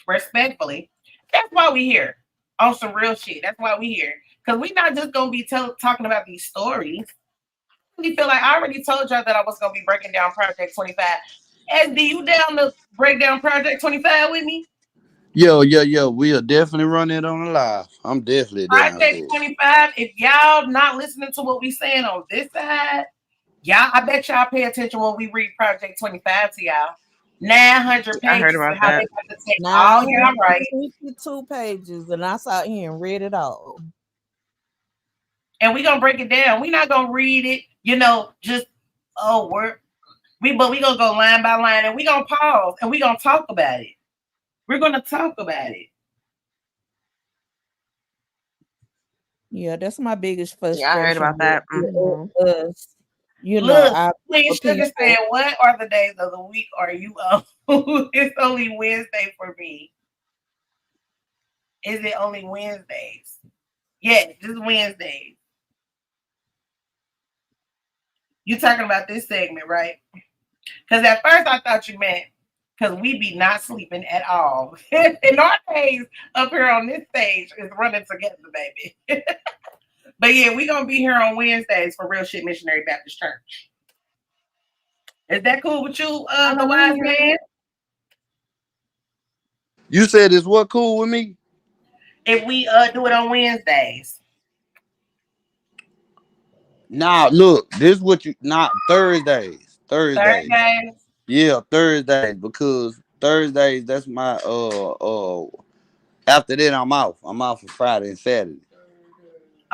S2: respectfully, that's why we here on some real shit. That's why we here, because we're not just gonna be talking about these stories. I feel like I already told y'all that I was gonna be breaking down Project 25. SD, you down to break down Project 25 with me?
S3: Yo. We'll definitely run it on the live. I'm definitely down.
S2: Project 25. If y'all not listening to what we saying on this side, I bet y'all pay attention when we read Project 25 to y'all. 900 pages.
S5: I heard about
S2: how
S5: that.
S2: they got to take all y'all right.
S6: 52 pages, and I sat here and read it all.
S2: And we're gonna break it down. We're not gonna read it, just we gonna go line by line, and we're gonna pause, and we're gonna talk about it. We're gonna talk about it.
S6: Yeah, that's my biggest frustration.
S5: Yeah, I heard about that.
S2: Look, Queen Sugar said, "What are the days of the week are you on?" It's only Wednesday for me. Is it only Wednesdays? Yes, just Wednesdays. You talking about this segment, right? Because at first I thought you meant because we be not sleeping at all. And our days up here on this stage is running together, baby. But yeah, we're going to be here on Wednesdays for Real Shit Missionary Baptist Church. Is that cool with you, the wise man?
S3: You said it's what cool with me?
S2: If we do it on Wednesdays.
S3: Nah, look, this is what Thursdays.
S2: Thursdays?
S3: Yeah, Thursdays, because Thursdays, that's my after that I'm off. I'm off for Friday and Saturday.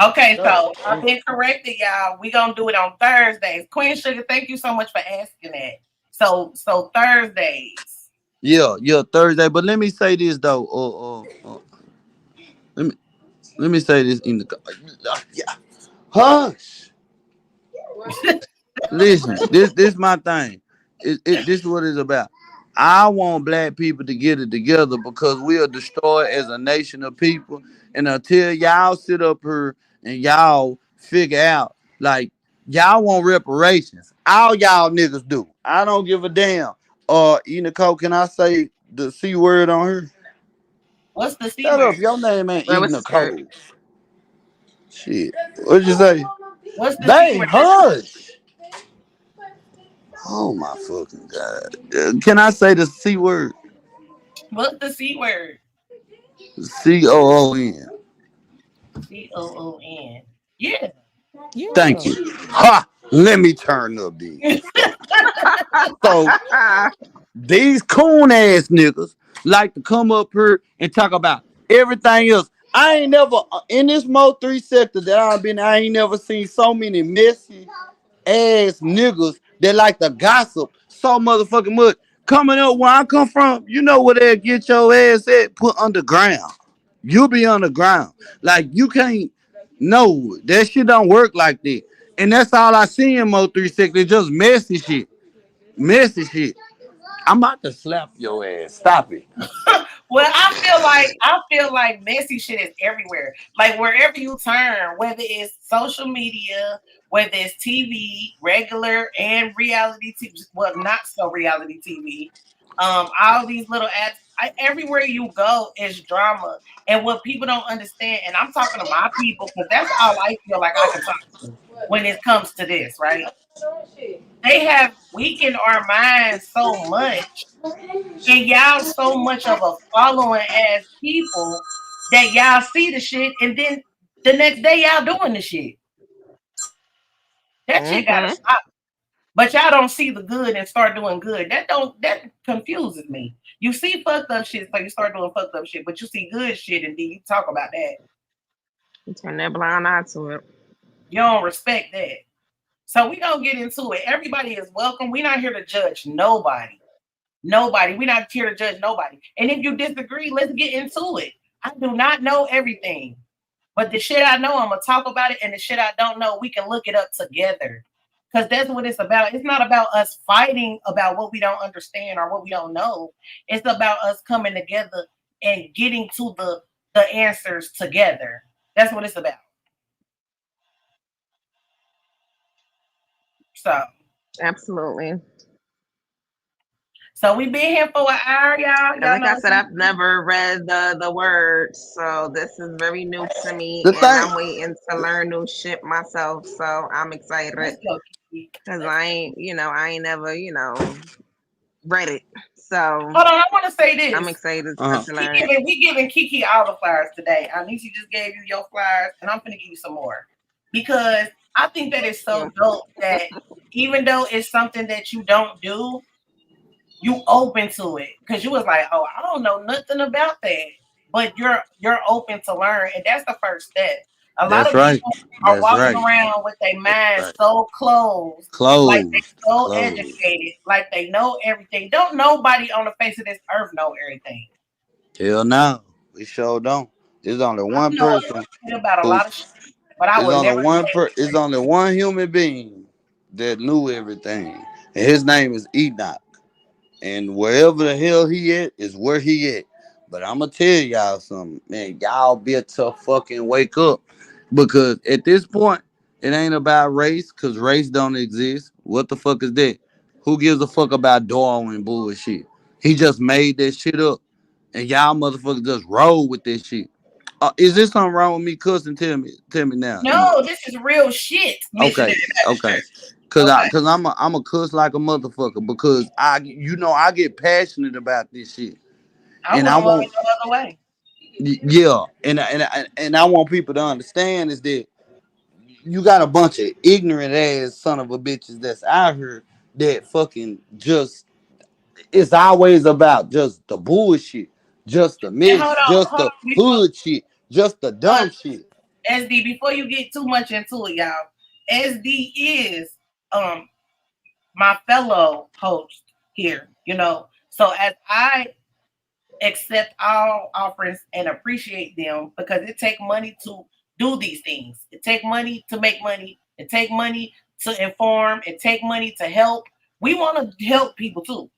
S2: Okay, so I've been corrected, y'all. We're gonna do it on Thursdays. Queen Sugar, thank you so much for asking that. So Thursdays.
S3: Yeah, Thursday. But let me say this though. Let me say this in the hush. Listen, this my thing. This is what it's about. I want black people to get it together because we are destroyed as a nation of people. And until y'all sit up here and y'all figure out, like, Y'all want reparations. All y'all niggas do. I don't give a damn. Nicole, can I say the C word on her?
S2: What's the C
S3: Shut up.
S2: word?
S3: Your name ain't
S5: Where was skirt?
S3: Nicole. Shit. What'd you say?
S2: What's the C
S3: They
S2: word?
S3: hush. Oh my fucking god. Can I say the C word?
S2: What's the C word?
S3: COON.
S2: COON. Yeah.
S3: Thank
S6: Yeah.
S3: you. Ha! Let me turn up then. So these coon ass niggas like to come up here and talk about everything else. I ain't never in this Mo 3 sector that I've been. I ain't never seen so many messy ass niggas that like to gossip so motherfucking much. Coming up where I come from, you know where they get your ass at? Put underground. You be underground. Like you can't. No, that shit don't work like that. And that's all I see in Mo 3 sector. Just messy shit. Messy shit. I'm about to slap your ass. Stop it.
S2: Well, I feel like messy shit is everywhere. Like wherever you turn, whether it's social media, whether it's TV, regular and reality TV, well, not so reality TV. All these little ads. Everywhere you go is drama, and what people don't understand. And I'm talking to my people because that's all I feel like I can talk to when it comes to this. Right? They have weakened our minds so much and y'all so much of a following as people that y'all see the shit and then the next day y'all doing the shit. That shit gotta
S5: Mm-hmm.
S2: stop. But y'all don't see the good and start doing good. That confuses me. You see fucked up shit, so you start doing fucked up shit, but you see good shit and then you talk about that.
S5: Turn that blind eye to it.
S2: You don't respect that. So we gonna get into it. Everybody is welcome. We're not here to judge nobody. Nobody. We're not here to judge nobody. And if you disagree, let's get into it. I do not know everything. But the shit I know, I'm gonna talk about it, and the shit I don't know, we can look it up together. Because that's what it's about. It's not about us fighting about what we don't understand or what we don't know. It's about us coming together and getting to the answers together. That's what it's about. So
S5: Absolutely.
S2: so we been here for an hour, y'all.
S5: And
S2: Y'all
S5: like I
S2: know
S5: said, I've never read the words, so this is very new to me,
S3: The
S5: and
S3: thing,
S5: I'm waiting to learn new shit myself. So I'm excited
S2: let's go, Kiki.
S5: because
S2: Let's go.
S5: I ain't never, read it. So
S2: Hold on, I want to say
S5: I'm
S2: this.
S5: excited
S3: uh-huh.
S5: to learn it.
S2: We giving Kiki all the flyers today. Anisi just gave you your flyers, and I'm gonna give you some more because I think that it's
S5: Yeah.
S2: so dope that even though it's something that you don't do, you open to it because you was like, oh, I don't know nothing about that, but you're open to learn, and that's the first step. A lot
S3: That's
S2: of
S3: right.
S2: people are
S3: That's
S2: walking
S3: right.
S2: around with their
S3: That's
S2: minds
S3: right.
S2: so closed, like they
S3: Closed.
S2: so
S3: Closed.
S2: educated, like they know everything. Don't nobody on the face of this earth know everything.
S3: Hell no. We sure don't. There's only
S2: I
S3: one
S2: know a
S3: person
S2: little bit about a
S3: who
S2: lot of shit, but I
S3: there's
S2: will never
S3: only one
S2: say
S3: there's only one human being that knew everything. And his name is Enoch. And wherever the hell he at is where he at. But I'm gonna tell y'all something, man. Y'all better fucking wake up because at this point, it ain't about race because race don't exist. What the fuck is that? Who gives a fuck about Darwin bullshit? He just made that shit up, and y'all motherfuckers just roll with this shit. Is there something wrong with me cussing? Tell me now.
S2: no, this is real shit,
S3: Okay,
S2: missionary Baptist
S3: okay.
S2: church.
S3: Cause
S2: Okay.
S3: I'm a cuss like a motherfucker because I get passionate about this shit
S2: I
S3: and I
S2: wouldn't want
S3: want
S2: it no other way.
S3: yeah and I want people to understand is that you got a bunch of ignorant ass son of a bitches that's out here that fucking just it's always about just the bullshit, just the
S2: And
S3: mess, just
S2: hold
S3: the
S2: on, before
S3: hood shit, just the
S2: uh,
S3: dumb shit.
S2: SD, before you get too much into it, y'all. SD is um my fellow host here, So as I accept all offerings and appreciate them because it take money to do these things. It take money to make money. It take money to inform. It take money to help. We want to help people too.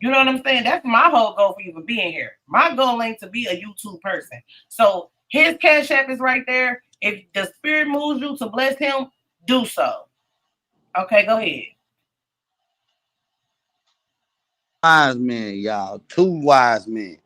S2: You know what I'm saying? That's my whole goal for even being here. My goal ain't to be a YouTube person. So his cash app is right there. If the spirit moves you to bless him, do so. Okay, go ahead.
S3: Wise men, y'all. 2 wise men.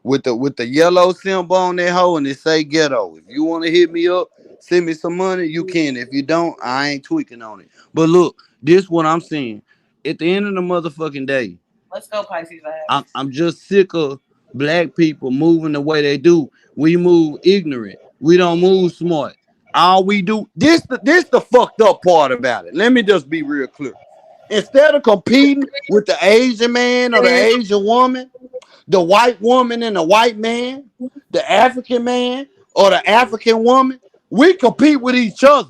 S3: With the yellow symbol on that hoe and it say ghetto. If you want to hit me up, send me some money, you can. If you don't, I ain't tweaking on it. But look, this what I'm saying. At the end of the motherfucking day,
S2: Let's go, Pisces.
S3: I'm just sick of black people moving the way they do. We move ignorant. We don't move smart. All we do this the fucked up part about it. Let me just be real clear. Instead of competing with the Asian man or the Asian woman, the white woman and the white man, the African man or the African woman, we compete with each other.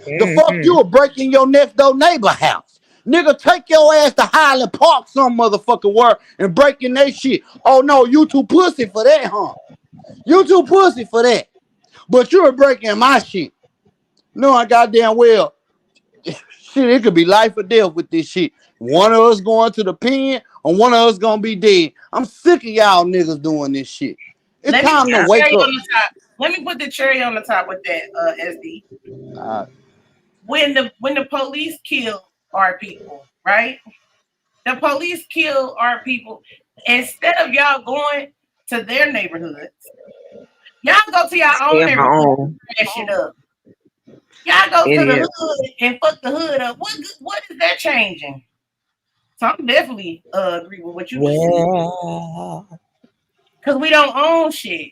S3: The fuck you are breaking your next door neighbor house. Nigga, take your ass to Highland Park, some motherfucking word, and breaking that shit. Oh no, you too pussy for that, huh? You too pussy for that. But you're breaking my shit. No, I goddamn well. Shit, it could be life or death with this shit. One of us going to the pen, or one of us gonna be dead. I'm sick of y'all niggas doing this shit. It's time to wake up.
S2: Let me put the cherry on the top with that, SD. When the police kill our people, right? The police kill our people. Instead of y'all going to their neighborhoods, y'all go to your own neighborhood and crash it up. Y'all go to the hood and fuck the hood up. What is that changing? So I'm definitely agree with what you just said. Because we don't own shit.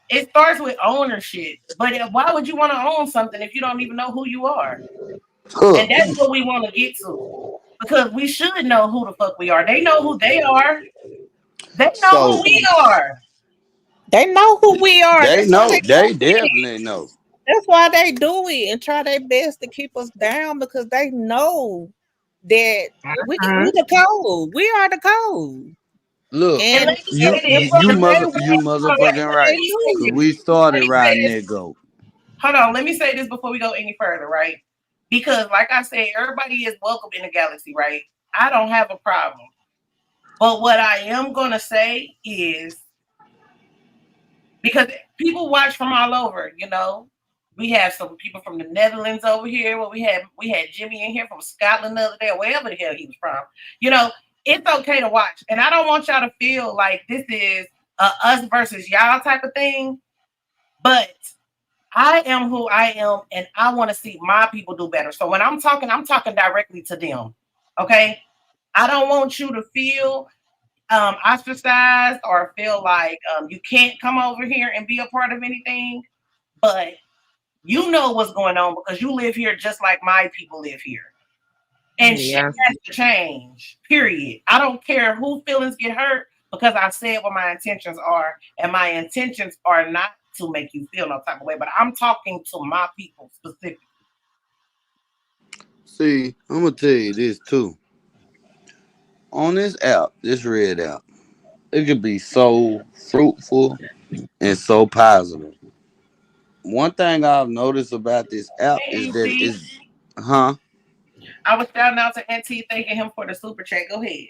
S2: It starts with ownership. But why would you want to own something if you don't even know who you are? And that's what we want to get to. Because we should know who the fuck we are. They know who they are. They know who we are.
S6: They know who we are.
S3: They know. They definitely know.
S6: That's why they do it and try their best to keep us down, because they know that we the code. We are the code.
S3: Look,
S6: and
S3: you motherfucking right. So we started riding that goat.
S2: Hold on, let me say this before we go any further, right? Because like I said, everybody is welcome in the galaxy, right? I don't have a problem. But what I am gonna say is, because people watch from all over, you know. We have some people from the Netherlands over here. Well, we had Jimmy in here from Scotland the other day, or wherever the hell he was from. You know, it's okay to watch. And I don't want y'all to feel like this is a us versus y'all type of thing. But I am who I am, and I want to see my people do better. So when I'm talking directly to them. Okay? I don't want you to feel ostracized or feel like you can't come over here and be a part of anything. But you know what's going on because you live here just like my people live here. And shit has to change, period. I don't care who feelings get hurt because I said what my intentions are. And my intentions are not to make you feel no type of way, but I'm talking to my people specifically.
S3: See, I'm going to tell you this too. On this app, this red app, it could be so fruitful and so positive. One thing I've noticed about this app is that it's,
S2: I was shouting out to NT, thanking him for the super chat. Go ahead.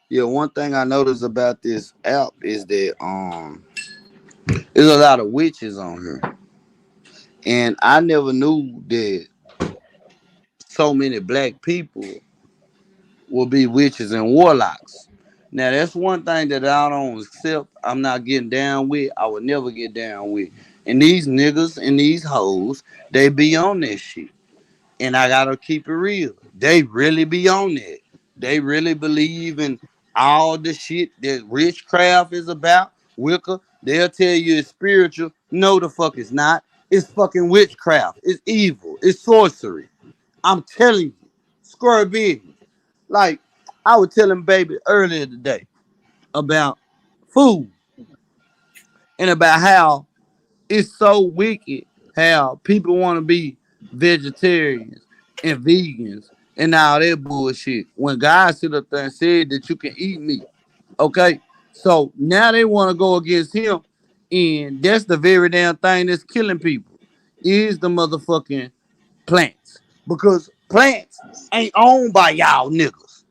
S3: Yeah, one thing I noticed about this app is that there's a lot of witches on here, and I never knew that so many black people will be witches and warlocks. Now that's one thing that I don't accept. I'm not getting down with. I would never get down with. And these niggas and these hoes, they be on that shit. And I gotta keep it real. They really be on that. They really believe in all the shit that witchcraft is about. Wicca, they'll tell you it's spiritual. No, the fuck it's not. It's fucking witchcraft. It's evil. It's sorcery. I'm telling you. Square business. Like, I was telling baby earlier today about food and about how it's so wicked how people want to be vegetarians and vegans and all that bullshit when God sit up there and said that you can eat meat. Okay? So now they want to go against him, and that's the very damn thing that's killing people is the motherfucking plants. Because plants ain't owned by y'all niggas.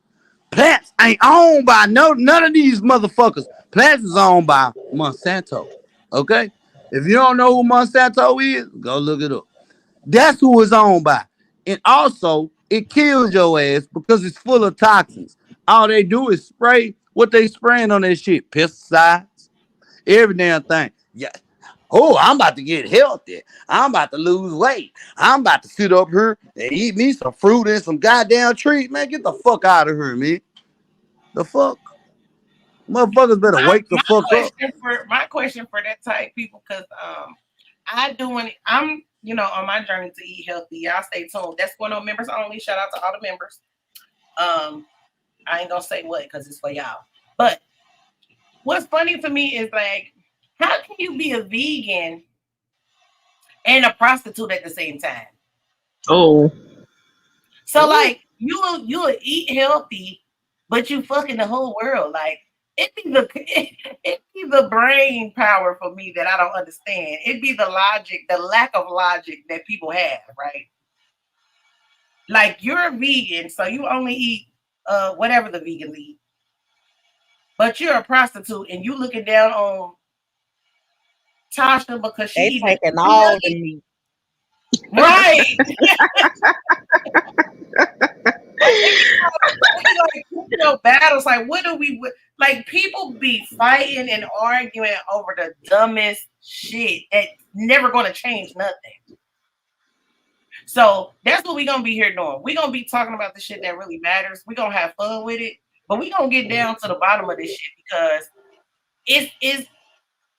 S3: Plants ain't owned by none of these motherfuckers. Plants is owned by Monsanto. Okay? If you don't know who Monsanto is, go look it up. That's who it's owned by. And also, it kills your ass because it's full of toxins. All they do is spray what they spraying on that shit. Pesticides, every damn thing. Yeah. Oh, I'm about to get healthy. I'm about to lose weight. I'm about to sit up here and eat me some fruit and some goddamn trees. Man, get the fuck out of here, man. The fuck? Motherfuckers better
S2: My,
S3: wake the
S2: my
S3: fuck up.
S2: question for that type people, because I'm on my journey to eat healthy. Y'all stay tuned. That's going on members only. Shout out to all the members. I ain't gonna say what because it's for y'all. But what's funny to me is like, how can you be a vegan and a prostitute at the same time?
S6: Oh,
S2: So like you'll eat healthy, but you fucking the whole world. Like it be the brain power for me that I don't understand. It be the logic, the lack of logic that people have, right? Like you're a vegan, so you only eat whatever the vegans eat. But you're a prostitute and you looking down on Tasha because she
S6: they
S2: eating
S6: taking all the meat.
S2: right. Like, battles. Like, what do we like? People be fighting and arguing over the dumbest shit that never going to change nothing. So that's what we're gonna be here doing. We're gonna be talking about the shit that really matters. We're gonna have fun with it, but we're gonna get down to the bottom of this shit because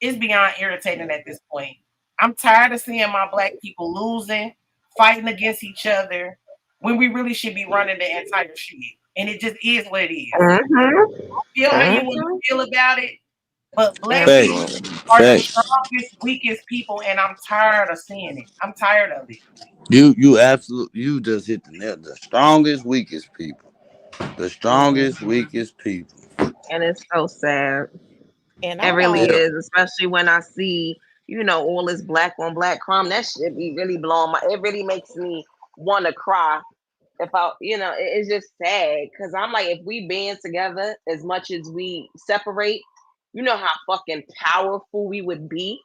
S2: it's beyond irritating at this point. I'm tired of seeing my black people losing, fighting against each other when we really should be running the entire shit. And it just is what it is. Feel how you want to feel about it, but black people are the strongest, weakest people, and I'm tired of seeing it. I'm tired of it.
S3: You absolutely, you just hit the nail. The strongest, weakest people. The strongest, weakest people.
S5: And it's so sad.
S6: And
S5: It
S6: I
S5: really
S6: don't.
S5: is, especially when I see, all this black on black crime. That shit be really blowing my. It really makes me want to cry. If I, it's just sad because I'm like, if we band together as much as we separate, you know how fucking powerful we would be.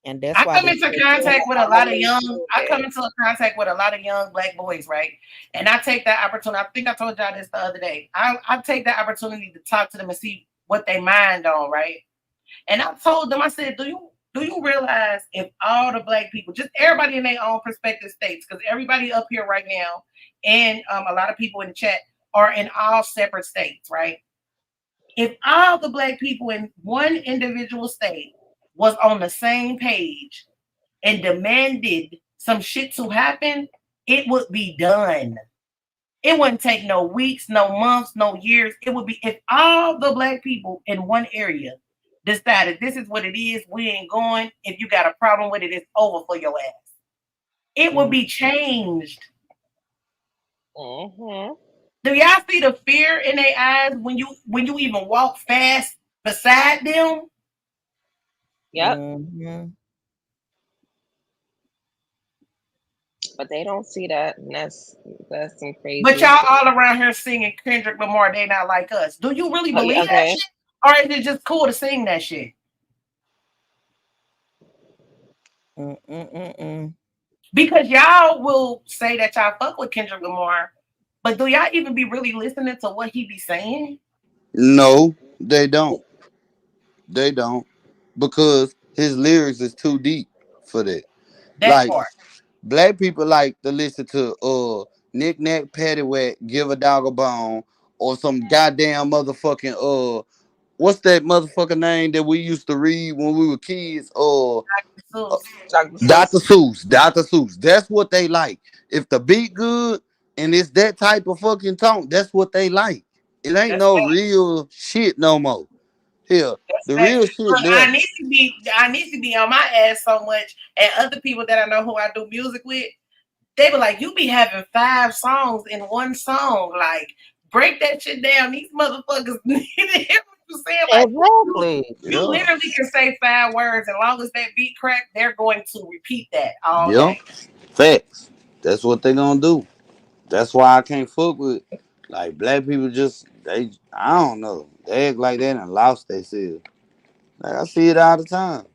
S6: And that's
S2: I
S6: why
S2: come
S6: they
S2: into
S6: said
S2: contact with a lot of young. I come
S6: that.
S2: into contact with a lot of young black boys, right? And I take that opportunity. I think I told y'all this the other day. I take that opportunity to talk to them and see what they mind on, right? And I told them, I said, do you realize if all the black people, just everybody in their own prospective states, because everybody up here right now, and a lot of people in the chat are in all separate states, right? If all the black people in one individual state was on the same page and demanded some shit to happen, it would be done. It wouldn't take no weeks, no months, no years. It would be if all the black people in one area decided this is what it is, we ain't going. If you got a problem with it, it's over for your ass. It would be changed. Do y'all see the fear in their eyes when you even walk fast beside them?
S5: Yep. But they don't see that, and that's some crazy.
S2: But y'all all around here singing Kendrick Lamar, they not like us. Do you really believe that shit? Or is it just cool to sing that shit? Because y'all will say that y'all fuck with Kendrick Lamar, but do y'all even be really listening to what he be saying?
S3: No, they don't. They don't. Because his lyrics is too deep for that.
S2: That
S3: Like,
S2: part.
S3: black people like to listen to Knick Knack Paddywhack, Give a Dog a Bone, or some goddamn motherfucking what's that motherfucking name that we used to read when we were kids? Dr. Seuss. Dr. Seuss. That's what they like. If the beat good and it's that type of fucking tone, that's what they like. It ain't no real shit no more. Here, the real shit
S2: Look,
S3: there.
S2: I need to be on my ass so much, and other people that I know who I do music with, they be like, you be having 5 songs in one song. Like, break that shit down. These motherfuckers need to hear what you're saying. Like,
S6: Exactly.
S2: you literally can say 5 words, and long as that beat crack, they're going to repeat that all day.
S3: Facts. That's what they gonna do. That's why I can't fuck with like black people. I don't know. They act like they done lost themselves. Like I see it all the time.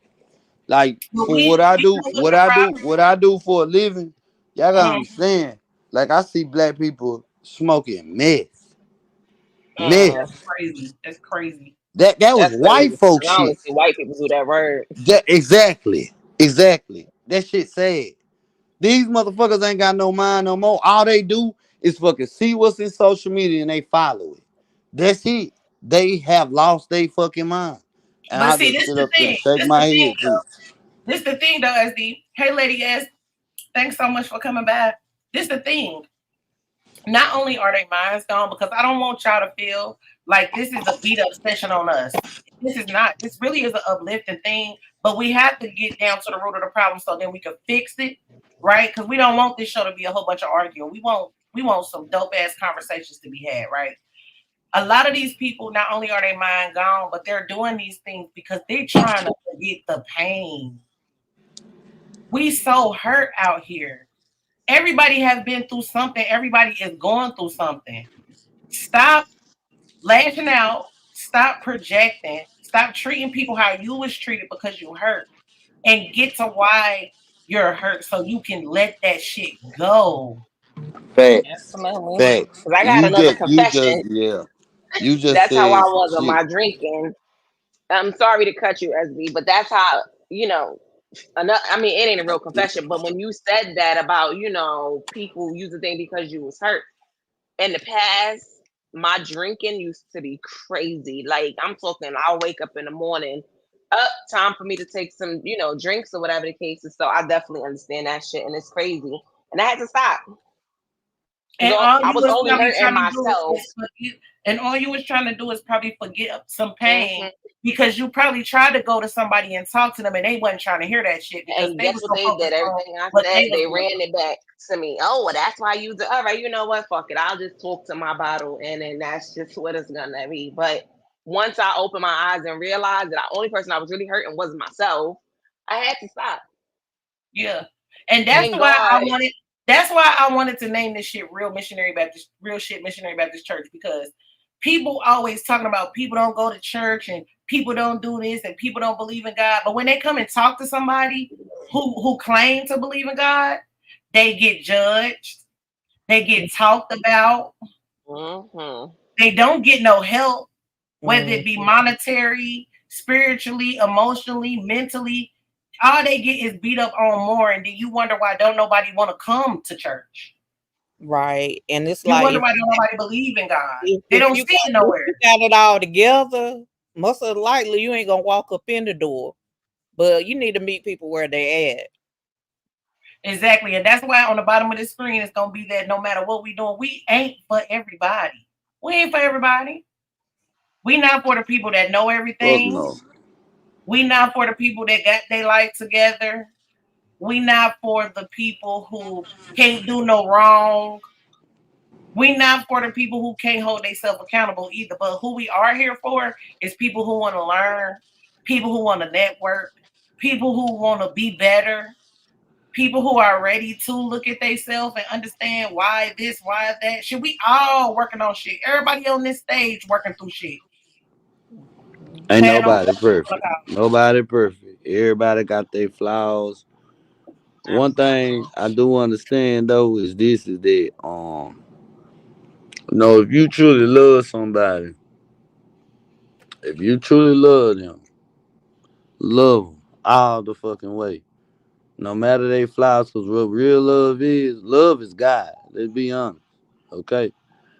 S3: Like
S2: But
S3: for what I
S2: we
S3: do,
S2: know what the problem
S3: what I do for a living, y'all gotta
S2: is.
S3: understand. Like I see black people smoking
S5: Mm,
S2: That's
S3: meth.
S2: crazy. That's crazy.
S3: That was
S5: that's
S3: white
S5: crazy.
S3: folk
S5: And I only
S3: shit.
S5: see white people do that word.
S3: That exactly. That shit sad. These motherfuckers ain't got no mind no more. All they do is fucking see what's in social media and they follow it. That's it. They have lost their fucking mind. And
S2: But
S3: I
S2: see,
S3: just
S2: this
S3: sit
S2: the
S3: up there and
S2: thing.
S3: shake
S2: This the
S3: my
S2: thing
S3: head too.
S2: though. This the thing though, SD. Hey, Lady S, thanks so much for coming back. This the thing. Not only are their minds gone, because I don't want y'all to feel like this is a beat up session on us. This is not. This really is an uplifting thing, but we have to get down to the root of the problem so then we can fix it, right? Because we don't want this show to be a whole bunch of arguing. We want some dope ass conversations to be had, right? A lot of these people, not only are their mind gone, but they're doing these things because they're trying to forget the pain. We so hurt out here. Everybody has been through something. Everybody is going through something. Stop lashing out. Stop projecting. Stop treating people how you was treated because you hurt, and get to why you're hurt so you can let that shit go.
S3: Facts.
S5: Absolutely.
S3: Facts.
S5: Because I got another confession.
S3: Yeah. You just
S5: That's how I
S3: said some
S5: was on
S3: shit.
S5: my drinking. I'm sorry to cut you, SB, but that's how, you know, I mean, it ain't a real confession, but when you said that about, people using things because you was hurt in the past, my drinking used to be crazy. Like, I'm talking, I'll wake up in the morning, up, time for me to take some, drinks or whatever the case is. So I definitely understand that shit, and it's crazy. And I had to stop.
S2: And
S5: Because
S2: all
S5: I
S2: you
S5: was
S2: was
S5: only
S2: probably
S5: hurting
S2: trying to do
S5: myself.
S2: is forget, and all you was trying to do is probably forget some pain
S5: Hmm.
S2: because you probably tried to go to somebody and talk to them and they wasn't trying to hear that shit because
S5: And
S2: they
S5: guess
S2: was
S5: what
S2: so
S5: they did?
S2: focused on
S5: Everything I
S2: what they
S5: said,
S2: was
S5: they
S2: going
S5: ran
S2: through.
S5: it back to me. Oh, well, that's why you do. All right, you know what? Fuck it. I'll just talk to my bottle, and then that's just what it's gonna be. But once I opened my eyes and realized that the only person I was really hurting was myself, I had to stop.
S2: Yeah. And
S5: Thank God.
S2: that's why I wanted to name this shit Real Shit Missionary Baptist Church, because people always talking about people don't go to church and people don't do this and people don't believe in God. But when they come and talk to somebody who claim to believe in God, they get judged, they get talked about,
S5: Hmm.
S2: they don't get no help, whether
S6: Mm.
S2: it be monetary, spiritually, emotionally, mentally. All they get is beat up on more, and then you wonder why don't nobody want to come to church.
S6: Right. And it's
S2: You
S6: like
S2: wonder why don't nobody believe in God. They
S6: if
S2: don't see it
S6: you
S2: nowhere.
S6: got it all together, most of the likely you ain't gonna walk up in the door. But you need to meet people where they at.
S2: Exactly, and that's why on the bottom of the screen it's gonna be that no matter what we doing, we ain't for everybody. We ain't for everybody. We not for the people that know
S3: Fuck
S2: everything.
S3: no.
S2: We not for the people that got their life together. We not for the people who can't do no wrong. We not for the people who can't hold themselves accountable either. But who we are here for is people who want to learn, people who want to network, people who want to be better, people who are ready to look at themselves and understand why this, why that. Should we all working on shit? Everybody on this stage working through shit.
S3: Ain't
S2: Okay, don't
S3: nobody perfect. Nobody perfect. Everybody got their flaws. One thing I do understand though is that if you truly love somebody, if you truly love them, love them all the fucking way. No matter they flaws, cause what real love is God. Let's be honest. Okay?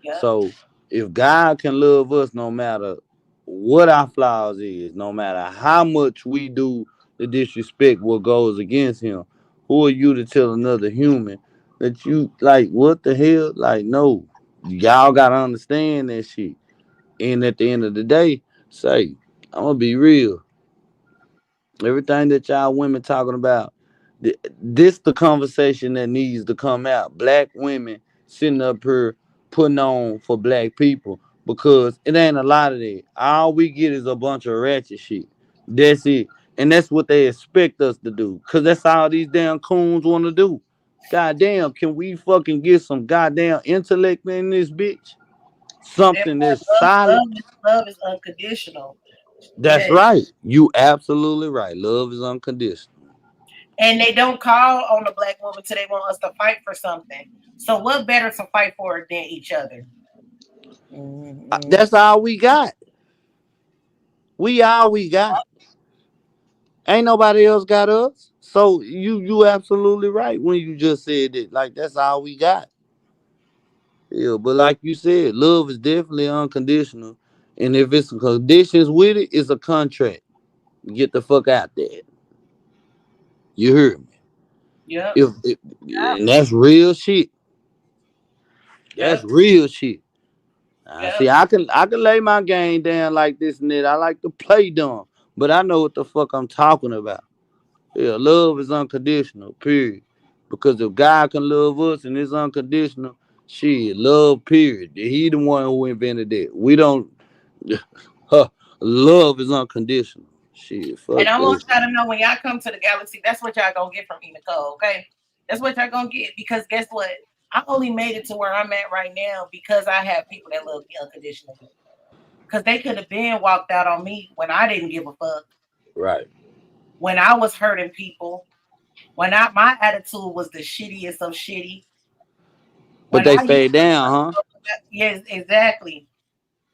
S2: Yep,
S3: So if God can love us no matter what our flaws is, no matter how much we do the disrespect what goes against him, who are you to tell another human that you like what the hell? Like no. Y'all gotta understand that shit. And at the end of the day, say, I'm gonna be real. Everything that y'all women talking about, this the conversation that needs to come out. Black women sitting up here putting on for black people because it ain't a lot of that. All we get is a bunch of ratchet shit. That's it. And that's what they expect us to do. Cause that's all these damn coons want to do. Goddamn, can we fucking get some goddamn intellect in this bitch?
S2: that
S3: Something
S2: part,
S3: that's solid.
S2: love is unconditional.
S3: That's
S2: Yes.
S3: right. You absolutely right. Love is unconditional.
S2: And they don't call on the black woman till they want us to fight for something. So what better to fight for than each other?
S6: Mhm.
S3: That's all we got. We all we got. Ain't nobody else got us. So you absolutely right when you just said it. Like that's all we got. Yeah, but like you said, love is definitely unconditional. And if it's conditions with it, it's a contract. Get the fuck out there. You heard me.
S2: Yep.
S3: If and that's real shit. That's
S2: Yep.
S3: real shit. I see.
S2: Yep.
S3: I can lay my game down like this and that. I like to play dumb, but I know what the fuck I'm talking about. Yeah, love is unconditional. Period. Because if God can love us and it's unconditional, shit, love. Period. He the one who invented it. We don't. Huh, love is unconditional. Shit,
S2: And
S3: fuck
S2: I want
S3: this.
S2: y'all to know when y'all come to the galaxy, that's what y'all gonna get from Nicole, okay? That's what y'all gonna get because guess what? I only made it to where I'm at right now because I have people that love me unconditionally. Because they could have been walked out on me when I didn't give a fuck,
S3: Right.
S2: when I was hurting people, when my attitude was the shittiest of shitty,
S3: But
S2: when
S3: they
S2: I used
S3: stay down, huh?
S2: yes, exactly.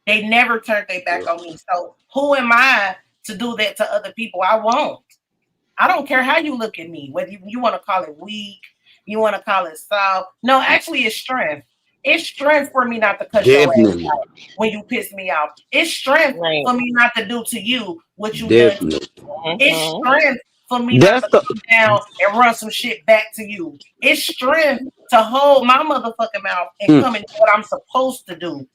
S2: They never turned their back
S3: Yeah.
S2: on me. So who am I to do that to other people? I won't. I don't care how you look at me, whether you want to call it weak, you want to call it soft. No, actually, it's strength. It's strength for me not to cuss your ass
S3: Definitely.
S2: out when you piss me off. It's strength
S4: Right.
S2: for me not to do to you what you done to me.
S3: Definitely.
S2: It's
S4: Mm-hmm.
S2: strength for me not
S3: That's
S2: to
S3: the
S2: come down and run some shit back to you. It's strength to hold my motherfucking mouth and
S3: hmm,
S2: come and do what I'm supposed to do.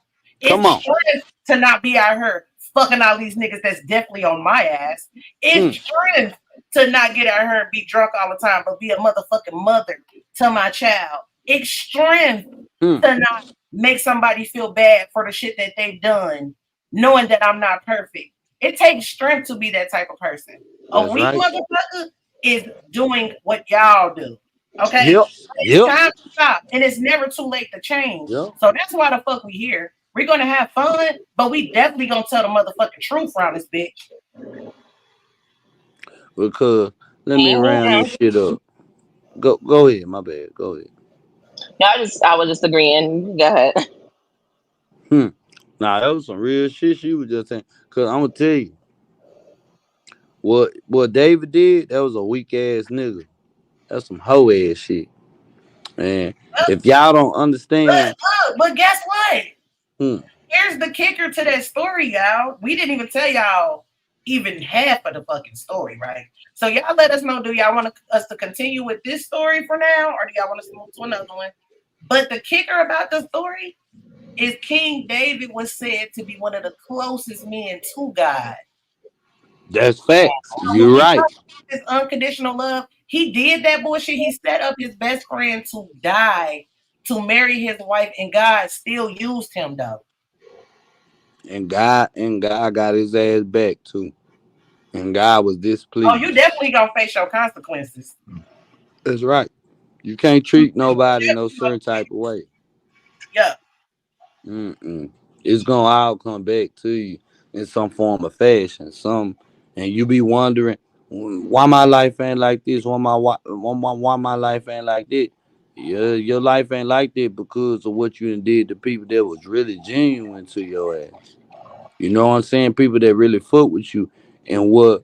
S3: come
S2: It's
S3: on.
S2: strength to not be out here fucking all these niggas that's definitely on my ass.
S3: Hmm,
S2: It's strength to not get out here and be drunk all the time, but be a motherfucking mother to my child. It's strength
S3: hmm.
S2: to not make somebody feel bad for the shit that they've done, knowing that I'm not perfect. It takes strength to be that type of person. A
S3: That's
S2: weak
S3: right.
S2: motherfucker is doing what y'all do. Okay?
S3: Yep.
S2: It's
S3: Yep.
S2: time to stop. And it's never too late to change.
S3: Yep.
S2: So that's why the fuck we here. We're gonna have fun, but we definitely gonna tell the motherfucking truth around this bitch.
S3: Because let me round this shit up. Go ahead. My bad. Go ahead.
S4: No, I was just agreeing. Go ahead.
S3: Hmm. Nah, that was some real shit she was just saying. Cause I'm gonna tell you what David did. That was a weak ass nigga. That's some hoe ass shit. And if y'all don't understand,
S2: But guess what?
S3: hmm,
S2: Here's the kicker to that story, y'all. We didn't even tell y'all even half of the fucking story, right? So y'all let us know. Do y'all want us to continue with this story for now, or do y'all want us to move to another one? But the kicker about the story is King David was said to be one of the closest men to God.
S3: that's facts.
S2: So when
S3: You're
S2: we
S3: right.
S2: talk about this unconditional love, he did that bullshit. He set up his best friend to die to marry his wife, and God still used him though.
S3: And God got his ass back too. And God was
S2: Oh, you
S3: displeased.
S2: definitely gonna face your consequences.
S3: That's right. You can't treat nobody no certain type of way.
S2: Yeah.
S3: Mm-mm. It's gonna all come back to you in some form of fashion. And you be wondering why my life ain't like this. Why my life ain't like that. Yeah, your life ain't like that because of what you done did to people that was really genuine to your ass. You know what I'm saying? People that really fuck with you. And what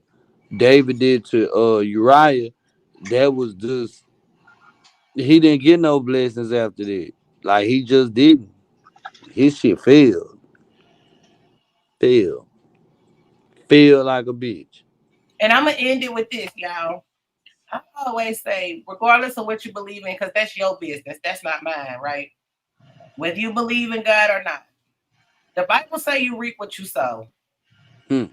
S3: David did to Uriah, that was just he didn't get no blessings after that. Like he just didn't. His shit failed. Failed. Feel like a bitch.
S2: And I'm gonna end it with this, y'all. I always say, regardless of what you believe in, because that's your business, that's not mine, right? Whether you believe in God or not, the Bible say you reap what you sow.
S3: Hmm.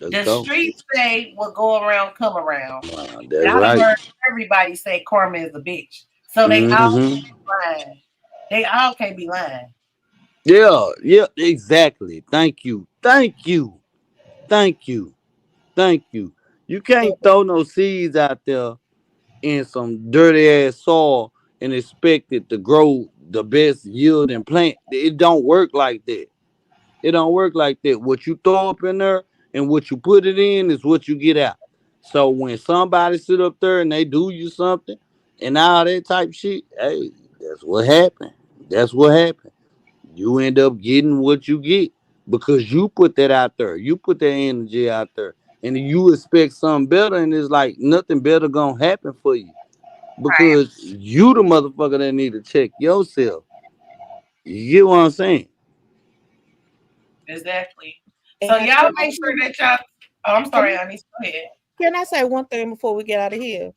S3: Let's
S2: The
S3: go.
S2: streets say what go around come around. And
S3: That's
S2: I done
S3: right.
S2: heard everybody say karma is a bitch. So they all
S3: Hmm.
S2: lying. They all can't be lying.
S3: Yeah, yeah, exactly. Thank you. Thank you. Thank you. Thank you. You can't throw no seeds out there in some dirty ass soil and expect it to grow the best yield and plant. It don't work like that. It don't work like that. What you throw up in there and what you put it in is what you get out. So when somebody sit up there and they do you something and all that type shit, hey, that's what happened. That's what happened. You end up getting what you get because you put that out there. You put that energy out there. And you expect something better, and it's like nothing better gonna happen for you.
S5: Right.
S3: Because you the motherfucker that need to check yourself. You get what I'm saying?
S2: Exactly. So
S6: And
S2: y'all make sure that y'all. Oh, I'm
S6: can
S2: sorry, Annie. Go ahead.
S6: can I say one thing before we get out of here?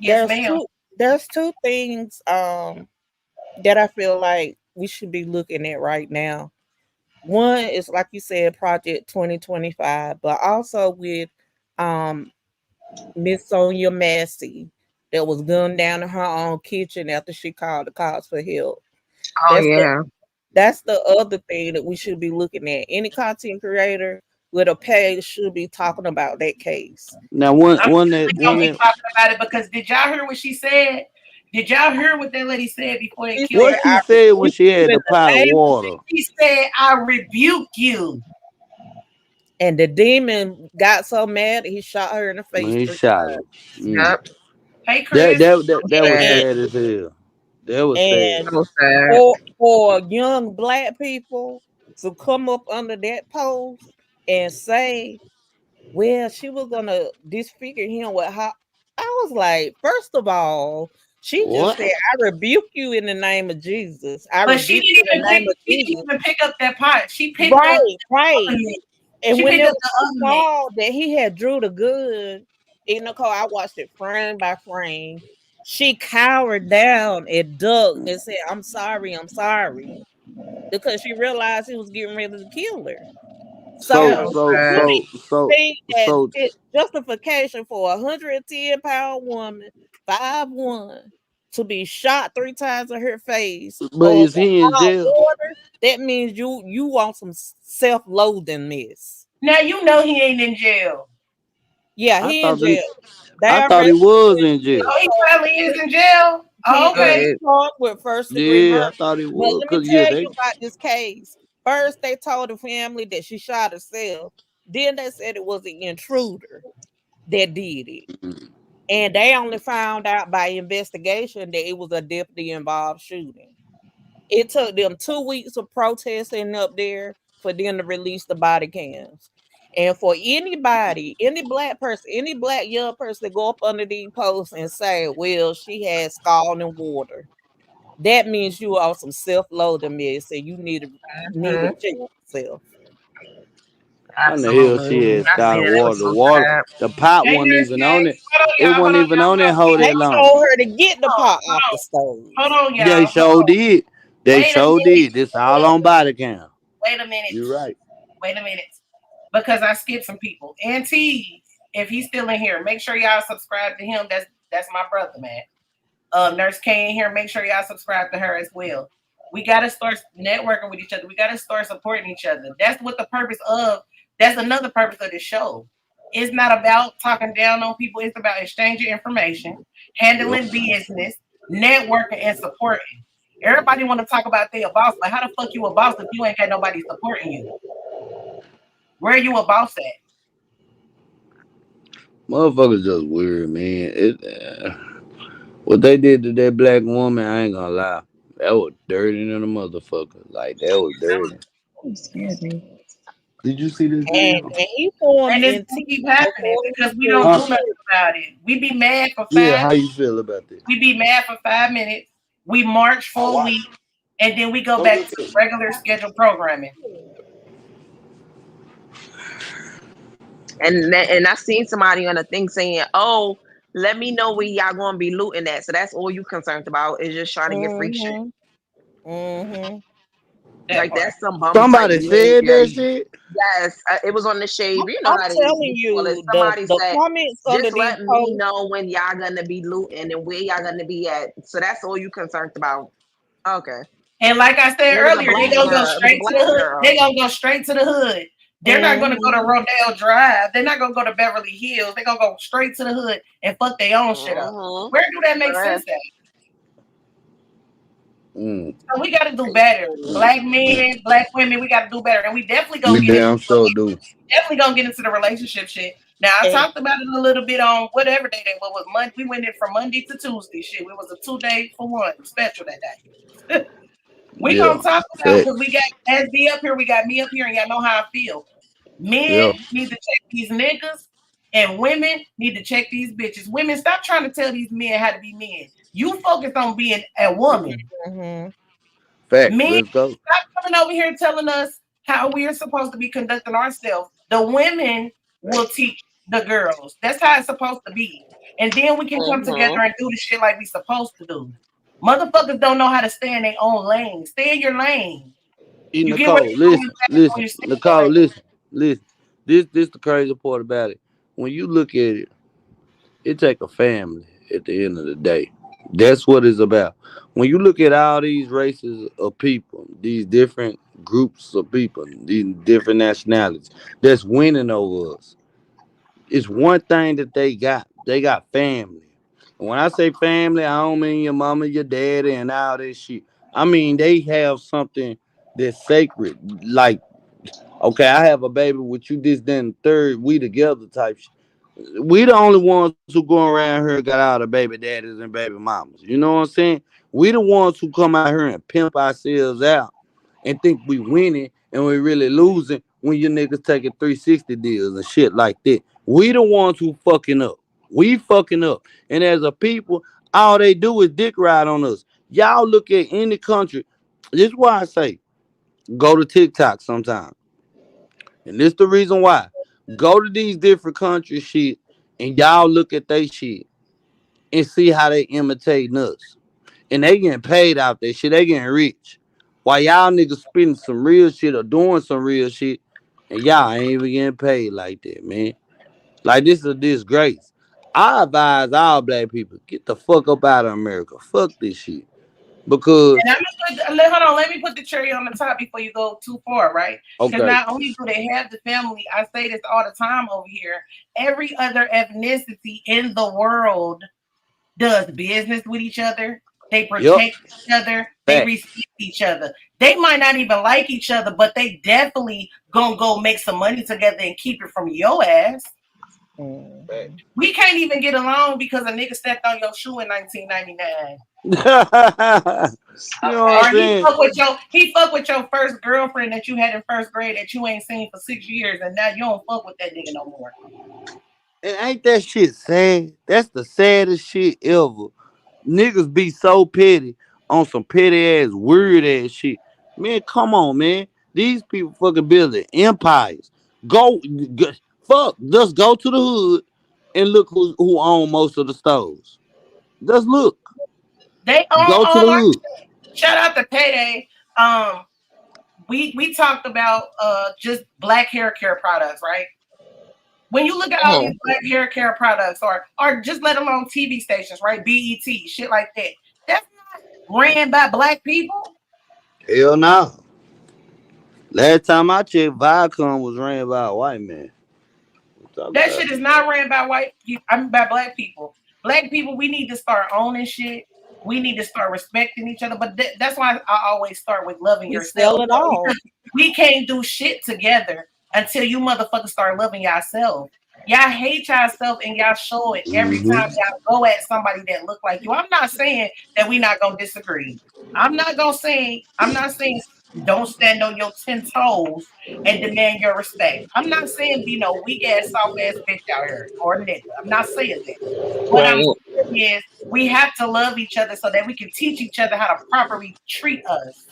S2: Yes,
S6: There's
S2: ma'am.
S6: two things that I feel like we should be looking at right now. One is like you said, Project 2025, but also with um Miss Sonia Massey that was gunned down in her own kitchen after she called the cops for help.
S5: Oh
S6: That's the
S5: yeah.
S6: that's the other thing that we should be looking at. Any content creator with a page should be talking about that case.
S3: Now
S2: I'm gonna
S3: one
S2: be
S3: that
S2: talking about it because did y'all hear what she said? Did y'all hear what that lady said before they
S6: She
S2: killed
S6: said,
S2: her?
S3: what she
S6: I
S3: said when
S6: rebuke
S3: she
S6: you
S3: had
S6: in
S3: the
S6: the
S3: pot of
S6: name of
S3: water.
S6: Jesus.
S2: She said, "I rebuke you."
S6: And the demon got so mad that he shot her in the
S3: Man,
S6: face
S3: he
S6: 3 times.
S3: shot her. Mm.
S5: Yep.
S2: Hey,
S3: That
S2: Chris.
S3: that that that was
S5: Sad.
S6: And
S3: sad as hell. That was sad.
S6: and
S5: So sad.
S6: for young black people to come up under that post and say, well, she was gonna disfigure him with how I was like, first of all, she just
S3: What?
S6: said, I rebuke you in the name of Jesus. I
S2: But she
S6: rebuke you
S2: didn't
S6: in
S2: even
S6: the name
S2: pick.
S6: of
S2: She didn't
S6: Jesus.
S2: even pick up that pot. She picked up
S6: Right,
S2: the
S6: right.
S2: oven mitt.
S6: And
S2: She picked
S6: whenever
S2: up the
S6: she
S2: oven mitt.
S6: saw that he had drew the gun, Nicole, I watched it frame by frame. She cowered down and ducked and said, I'm sorry. Because she realized he was getting ready to kill her.
S3: So
S6: So
S5: So
S3: so
S5: sad.
S6: you
S3: so so
S6: think that
S3: so
S6: it justification for a 110-pound woman, 5'1", to be shot 3 times in her face
S3: but
S6: over
S3: is he in
S6: hot
S3: jail?
S6: water, that means you want some self-loathing, miss.
S2: Now you know he ain't in jail.
S6: Yeah,
S3: I
S6: he in
S3: thought the,
S6: jail. They
S3: I thought he
S6: arrested
S3: was
S6: him.
S3: in jail.
S2: Oh, he probably is in jail.
S6: He
S2: Oh,
S6: is
S2: okay.
S5: Good.
S6: charged with first-degree
S3: Yeah,
S6: murder.
S3: I thought he
S6: But
S3: was.
S6: let me
S3: Cause yeah,
S6: tell
S3: they
S6: you about this case. First, they told the family that she shot herself. Then they said it was an intruder that did it. And they only found out by investigation that it was a deputy involved shooting. It took them 2 weeks of protesting up there for them to release the body cams. And for anybody, any black person, any black young person to go up under these posts and say, well, she had scalding water, that means you are some self-loathing miss and you need to
S5: Mhm.
S6: check yourself.
S3: how in the hell she
S5: Absolutely.
S3: had
S5: I
S3: started
S5: seen it. It
S3: water?
S5: was
S3: The
S5: so
S3: water,
S5: sad.
S3: the pot
S2: Hey,
S3: wasn't
S2: Nurse
S3: even
S2: K.
S3: on it.
S2: Hold on,
S3: It
S2: y'all.
S3: wasn't even on that hole
S6: They
S3: that long.
S6: told her to get the pot off the stove.
S2: Hold on,
S3: They
S2: y'all. Hold
S3: sure
S2: on.
S3: did. They
S2: Wait a
S3: sure
S2: minute.
S3: did. This all on body cam.
S2: Wait a minute.
S3: You're right.
S2: Wait a minute. Because I skipped some people. And T, if he's still in here, make sure y'all subscribe to him. That's my brother, man. Nurse K in here. Make sure y'all subscribe to her as well. We gotta start networking with each other. We gotta start supporting each other. That's what the purpose of. That's another purpose of this show. It's not about talking down on people. It's about exchanging information,
S3: Yep.
S2: handling business, networking, and supporting. Everybody want to talk about they a boss, but how the fuck you a boss if you ain't got nobody supporting you? Where you a boss at?
S3: Motherfuckers just weird, man. What they did to that black woman, I ain't gonna lie. That was dirty than a motherfucker. Like that was dirty.
S5: That scared me.
S3: Did you see this
S6: And
S3: video?
S6: he formed
S2: And it's
S6: in
S2: gonna
S6: T
S2: keep happening
S6: according
S2: because we
S6: to
S2: don't do
S3: Huh?
S2: nothing about it. We be mad for
S3: Yeah,
S2: 5
S3: how you feel about that?
S2: We be mad for 5 minutes. We march for a week, and then we go back to regular scheduled programming.
S5: And I seen somebody on a thing saying, "Oh, let me know where y'all gonna be looting at." So that's all you concerned about is just trying to get free shit.
S6: Mm-hmm.
S2: That
S5: Like
S2: part.
S5: that's some bum type
S3: Somebody said
S5: behavior.
S3: that shit.
S5: Yes, it was on the shade. You know
S6: I'm
S5: how they
S6: telling
S5: call it.
S6: you,
S5: Somebody
S6: the
S5: said,
S6: comments under
S5: "Just
S6: these
S5: let me
S6: posts,
S5: know when y'all gonna be looting and where y'all gonna be at." So that's all you concerned about. Okay.
S2: And like I said
S5: And it was a
S2: earlier, they
S5: black
S2: gonna go
S5: girl. It was a
S2: straight to the
S5: black
S2: hood.
S5: girl.
S2: They gonna go straight to the hood. They're not gonna go to Rodale Drive. They're not gonna go to Beverly Hills. They're gonna go straight to the hood and fuck their own shit up.
S5: Mm-hmm.
S2: Where do that make
S5: Correct.
S2: sense at?
S3: Mm.
S2: So we got to do better. Black men, black women, we got to do better, and we definitely
S3: We
S2: gonna get into
S3: damn sure do.
S2: the relationship shit. Now I
S6: And
S2: talked about it a little bit on whatever day that was Monday. We went in from Monday to Tuesday. Shit, it was a 2 day for one special that day. We
S3: Yeah.
S2: gonna talk about because we
S3: Facts.
S2: got SD up here, we got me up here, and y'all know how I feel.
S3: Yeah.
S2: Men need to check these niggas, and women need to check these bitches. Women, stop trying to tell these men how to be men. You focus on being a woman.
S6: mhm.
S3: Facts.
S2: Men,
S3: Let's go.
S2: stop coming over here telling us how we're supposed to be conducting ourselves. The women will teach the girls. That's how it's supposed to be. And then we can come together
S5: Mm-hmm.
S2: and do the shit like we supposed to do. Motherfuckers don't know how to stay in their own lane. Stay in your lane.
S3: E
S2: You get where
S3: Nicole,
S2: you're going
S3: listen,
S2: when
S3: listen,
S2: you stay in your
S3: Nicole,
S2: lane.
S3: listen. This the crazy part about it. When you look at it, it take a family at the end of the day. That's what it's about. When you look at all these races of people, these different groups of people, these different nationalities that's winning over us, it's one thing that they got. They got family. And when I say family, I don't mean your mama, your daddy, and all this shit. I mean they have something that's sacred. Like, okay, I have a baby with you, this, then, third, we together type shit. We the only ones who go around here got all the baby daddies and baby mamas. You know what I'm saying? We the ones who come out here and pimp ourselves out and think we winning and we really losing when you niggas taking 360 deals and shit like that. We the ones who fucking up. We fucking up. And as a people, all they do is dick ride on us. Y'all look at any country. This is why I say go to TikTok sometime. And this the reason why. Go to these different countries shit and y'all look at they shit and see how they imitating us. And they getting paid out there shit. They getting rich. While y'all niggas spending some real shit or doing some real shit and y'all ain't even getting paid like that, man. Like this is a disgrace. I advise all black people, get the fuck up out of America. Fuck this shit. Because
S2: And hold on, let me put the cherry on the top before you go too far, right? Because
S3: okay.
S2: not only do they have the family, I say this all the time over here, every other ethnicity in the world does business with each other. They
S3: Yep.
S2: protect each other. They
S3: Facts.
S2: respect each other. They might not even like each other, but they definitely gonna go make some money together and keep it from your ass.
S6: Mhm.
S2: We can't even get along because a nigga stepped on your shoe in 1999.
S3: You know what I'm
S2: Or
S5: Okay.
S3: saying?
S2: he fuck with your first girlfriend that you had in first grade that you ain't seen for 6 years, and now you don't fuck with that nigga no more.
S3: And ain't that shit sad? That's the saddest shit ever. Niggas be so petty on some petty ass, weird ass shit. Man, come on, man. These people fucking building empires. Fuck, just go to the hood and look who own most of the stores. Just look.
S2: They own
S3: Go to the
S2: all our
S3: hood.
S2: shout out to Payday. Um, we talked about just black hair care products, right? When you look at all these
S5: Mhm.
S2: black hair care products, or just let alone TV stations, right? BET, shit like that. That's not ran by black people.
S3: Hell no. Last time I checked, Viacom was ran by a white man. What you talking
S2: That
S3: about?
S2: shit is not ran by I mean by black people. Black people, we need to start owning shit. We need to start respecting each other. But that's why I always start with loving
S6: We
S2: yourself.
S6: sell it all.
S2: Because we can't do shit together until you motherfuckers start loving yourself. Y'all hate yourself and y'all show it every time
S3: Mm-hmm.
S2: y'all go at somebody that look like you. I'm not saying that we not gonna disagree. I'm not saying don't stand on your 10 toes and demand your respect. I'm not saying be no weak ass, soft ass bitch out here or nigga. I'm not saying that. What I'm
S5: Right.
S2: saying is we have to love each other so that we can teach each other how to properly treat us.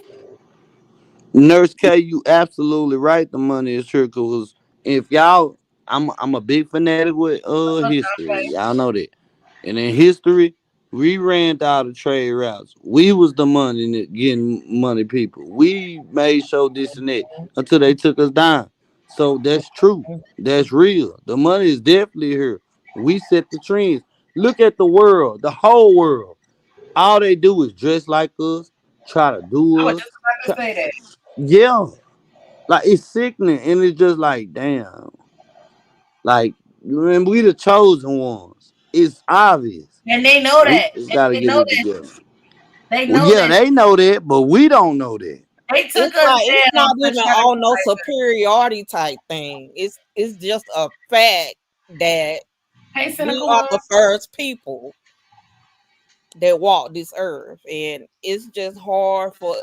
S3: Nurse K, you absolutely right. The money is true. Cause if y'all, I'm a big fanatic with history.
S2: Okay.
S3: Y'all know that. And in history, we ran all the trade routes. We was the money getting money people. We made sure this and that until they took us down. So that's true. That's real. The money is definitely here. We set the trends. Look at the world, the whole world. All they do is dress like us, try to
S2: I
S3: do
S2: was
S3: us.
S2: just about to say that.
S3: Yeah, like it's sickening, and it's just like, damn, like man, we the chosen ones. It's obvious.
S2: And they know
S3: We
S2: that.
S3: just
S2: And
S3: gotta
S2: they
S3: get
S2: know
S3: it
S2: that
S3: together.
S2: They
S3: Well,
S2: know
S3: yeah,
S2: that.
S3: they know that, but we don't know that.
S2: They took
S6: It's
S2: us
S6: like it's
S2: down
S6: not
S2: to
S6: even
S2: try to
S6: on no
S2: replace us.
S6: superiority type thing. It's just a fact that
S2: Hey,
S6: we
S2: cynical
S6: are
S2: one.
S6: the first people that walk this earth, and it's just hard for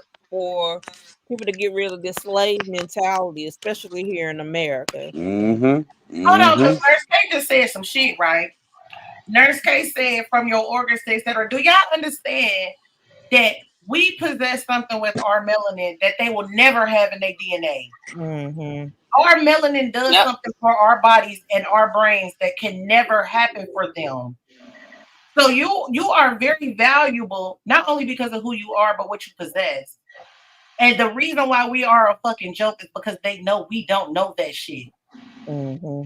S6: people to get rid of this slave mentality, especially here in America.
S3: Mm-hmm.
S2: Hold on, because
S3: Mm-hmm.
S2: Nurse K just said some shit, right? Nurse K said from your organs, etc. Do y'all understand that we possess something with our melanin that they will never have in their DNA?
S6: Mm-hmm.
S2: Our melanin does
S5: Yep.
S2: something for our bodies and our brains that can never happen for them. So you are very valuable, not only because of who you are, but what you possess. And the reason why we are a fucking joke is because they know we don't know that shit.
S6: Mm-hmm.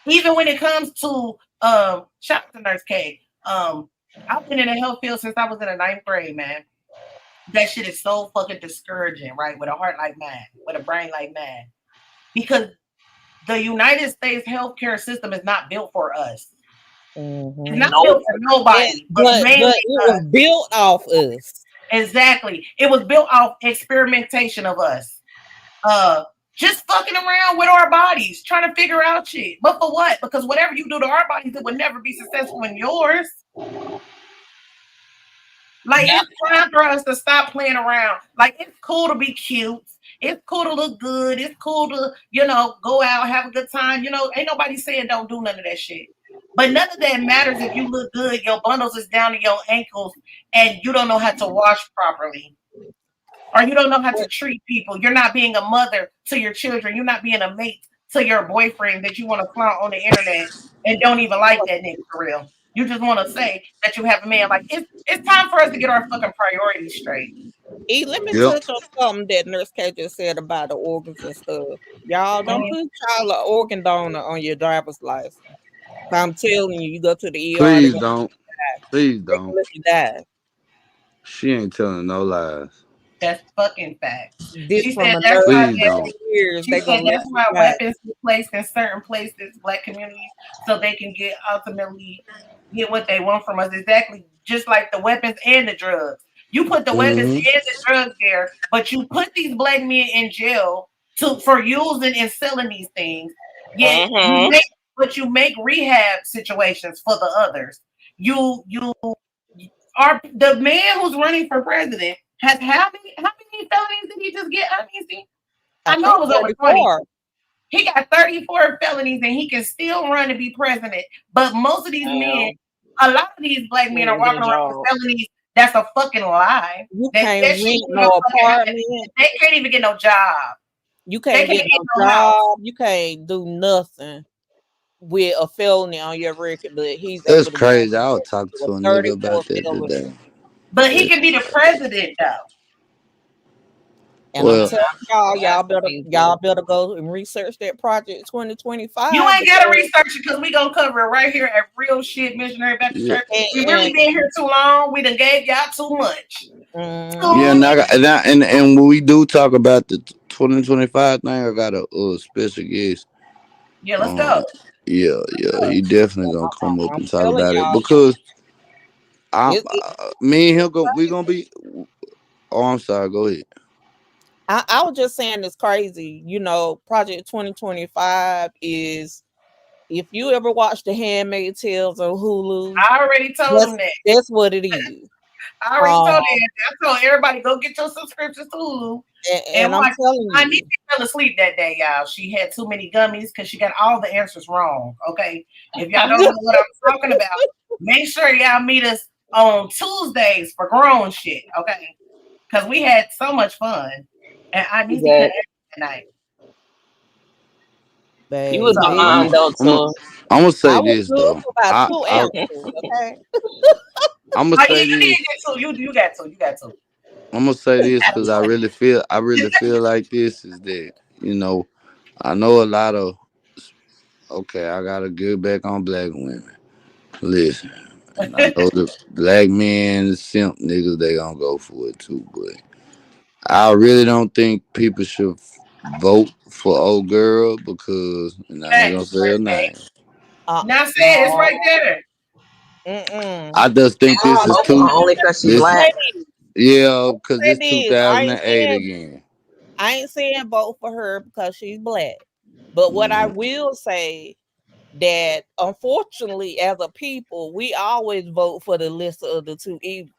S2: Even when it comes to shout out to Nurse K. I've been in the health field since I was in the 9th grade, man. That shit is so fucking discouraging, right? With a heart like mine, with a brain like mine. Because the United States healthcare system is not built for us.
S6: Mm-hmm.
S2: It's not built for nobody, but mainly
S6: But it was built off us.
S2: Exactly. It was built off experimentation of us. Just fucking around with our bodies, trying to figure out shit. But for what? Because whatever you do to our bodies, it would never be successful in yours. Like, it's time for us to stop playing around. Like, it's cool to be cute. It's cool to look good. It's cool to, go out, have a good time. Ain't nobody saying don't do none of that shit. But none of that matters if you look good, your bundles is down to your ankles, and you don't know how to wash properly. Or you don't know how to treat people. You're not being a mother to your children. You're not being a mate to your boyfriend that you want to flaunt on the internet and don't even like that nigga for real. You just want to say that you have a man. Like, it's time for us to get our fucking priorities straight.
S6: Let me
S3: Yep.
S6: touch on something that Nurse K just said about the organs and stuff. Y'all don't put y'all an organ donor on your driver's license. I'm telling you, you go to the ER,
S3: Please don't. Please
S6: they gonna
S3: don't.
S6: let you die.
S3: She ain't telling no lies.
S2: That's fucking facts.
S6: This
S2: She
S6: from
S2: said
S6: a
S2: that's
S6: nurse
S2: why
S3: Please
S6: for
S3: don't.
S6: years.
S2: she
S6: They
S2: said
S6: gonna let
S2: that's
S6: you
S2: why
S6: die.
S2: weapons are placed in certain places, black communities, so they can ultimately get what they want from us. Exactly, just like the weapons and the drugs. You put the weapons
S3: Mm-hmm.
S2: and the drugs there, but you put these black men in jail for using and selling these things. Yet you make rehab situations for the others. You are the man who's running for president has how many felonies did he just get? I know
S6: think
S2: it was over 20.
S6: 34.
S2: He got 34 felonies and he can still run to be president. But most of these men, a lot of these black men are walking around with felonies. That's a fucking lie.
S6: You
S2: That
S6: can't
S2: shit
S6: rent
S2: ain't
S6: no
S2: fucking happen.
S6: apartment.
S2: They can't even get no job.
S6: You
S2: They
S6: can't
S2: can't
S6: get
S2: get
S6: no
S2: no house.
S6: job. You can't do nothing with a felony on your record. But he's
S3: That's
S6: able to go
S3: crazy. I was talking
S6: with
S3: to a nigga
S6: 34
S3: about that
S6: felonies.
S3: today.
S2: But he can be the president though.
S6: And I'm
S3: Well,
S6: telling y'all better go and research that Project 2025.
S2: You ain't gotta research it because we gonna cover it right here at Real Shit Missionary Baptist
S3: yeah,
S2: Church. We really been here too long. We done gave y'all too much.
S3: yeah, and when we do talk about the 2025 thing, I got a special guest.
S2: Yeah, let's go.
S3: Yeah, he definitely gonna come up
S6: I'm
S3: and talk
S6: telling
S3: about it
S6: y'all,
S3: because me and him
S6: it's
S3: we gonna be. Oh, I'm sorry. Go ahead.
S6: I was just saying it's crazy. Project 2025 is, if you ever watch The Handmaid's Tales on Hulu,
S2: I already told him that.
S6: that's what it is.
S2: I already told him. I told everybody go get your subscriptions to Hulu.
S6: And I'm telling you,
S2: I fell asleep that day, y'all. She had too many gummies because she got all the answers wrong. Okay, if y'all don't know what I'm talking about, make sure y'all meet us on Tuesdays for grown shit. Okay, because we had so much fun, and I need to cut that night.
S5: You was a mom though too.
S3: I'm gonna say
S6: I was
S3: this
S6: good
S3: though.
S6: for about 2 episodes. Okay.
S3: I'm gonna say
S2: you
S3: this.
S2: did get to. You got to. You got to.
S3: I'm gonna say this because I really feel like this is that I know a lot of. Okay, I gotta get back on black women. Listen, and I know the black men, simp niggas, they gonna go for it too. But I really don't think people should vote for old girl because, and I ain't gonna say her name.
S2: Now say it's right there.
S3: I just think this is too.
S5: Only because she's
S3: This,
S5: black.
S3: Yeah, because
S6: Say
S3: it's
S6: this,
S3: 2008 again.
S6: I ain't saying vote for her because she's black. But what I
S3: Mhm.
S6: will say that unfortunately, as a people, we always vote for the lesser of the two evils.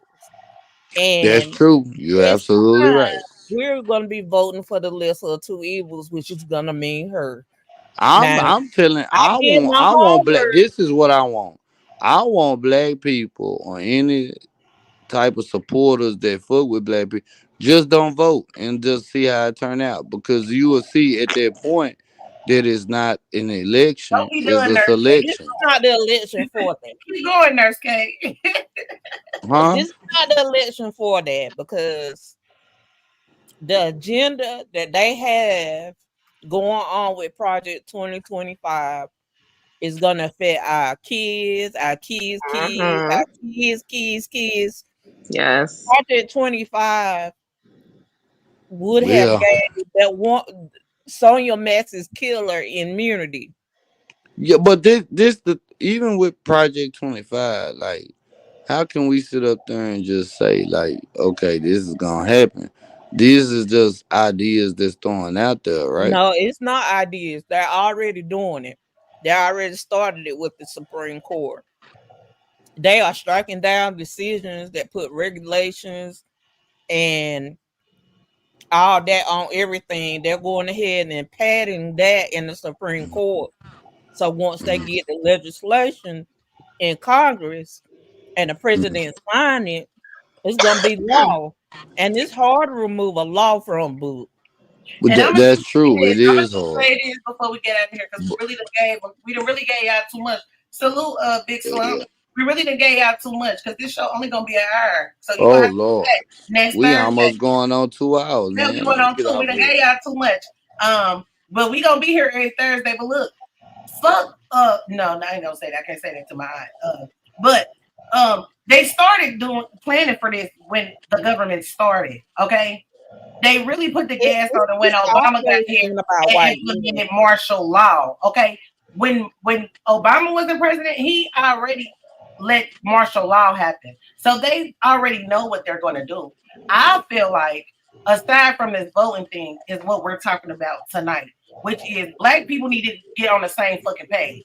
S3: That's
S6: And
S3: true. You're
S6: this
S3: absolutely
S6: time,
S3: right.
S6: we're going to be voting for the lesser of two evils, which is going to mean her.
S3: I'm
S6: Now,
S3: I'm telling
S6: I did my
S3: I want black.
S6: homework.
S3: This is what I want. I want black people or any type of supporters that fuck with black people. Just don't vote and just see how it turn out. Because you will see at that point that it's not an election,
S2: Don't be
S3: it's
S2: doing
S3: a
S2: Nurse K.
S6: This
S3: selection.
S6: is not the election for that.
S2: Keep going, Nurse K.
S3: Huh?
S6: This is not the election for that because the agenda that they have going on with Project 2025 is going to affect our kids, our kids' kids,
S5: Mm-hmm.
S6: our kids' kids.
S5: Yes.
S6: Project 25 would have
S3: Yeah.
S6: gave that one Sonia Max's killer immunity.
S3: Yeah, but this the even with Project 25, like how can we sit up there and just say like, okay, this is gonna happen? This is just ideas that's thrown out there, right?
S6: No, it's not ideas. They're already doing it. They already started it with the Supreme Court. They are striking down decisions that put regulations and all that on everything. They're going ahead and padding that in the Supreme Court. So once they
S3: Mhm.
S6: get the legislation in Congress and the
S3: Mhm.
S6: president sign it, it's gonna be law. And it's hard to remove a law from book.
S3: But
S2: And I'm gonna
S3: that's
S2: just say
S3: true.
S2: this.
S3: It
S2: I'm gonna
S3: is
S2: just
S3: hard.
S2: say this before we get out of here because
S3: But,
S2: we done really gave out too much. Salute, Big Slump.
S3: yeah.
S2: We really done gave out too much because this show only gonna be an hour, so you're gonna
S3: Oh
S2: have to come
S3: Lord,
S2: back next
S3: we
S2: Thursday.
S3: almost going on 2 hours,
S2: Yeah, we
S3: man.
S2: went
S3: Let's
S2: on
S3: get
S2: too. We
S3: off
S2: done
S3: here.
S2: gave out too much. But we gonna be here every Thursday. But look, fuck no, I ain't gonna say that. I can't say that to my eye. But they started doing planning for this when the government started. Okay, they really put the gas on it when
S6: It's
S2: Obama got
S6: always
S2: here
S6: been about
S2: and
S6: white men.
S2: implemented martial law. Okay, when Obama was the president, he already let martial law happen, so they already know what they're going to do. I feel like aside from this voting thing is what we're talking about tonight, which is black people need to get on the same fucking page.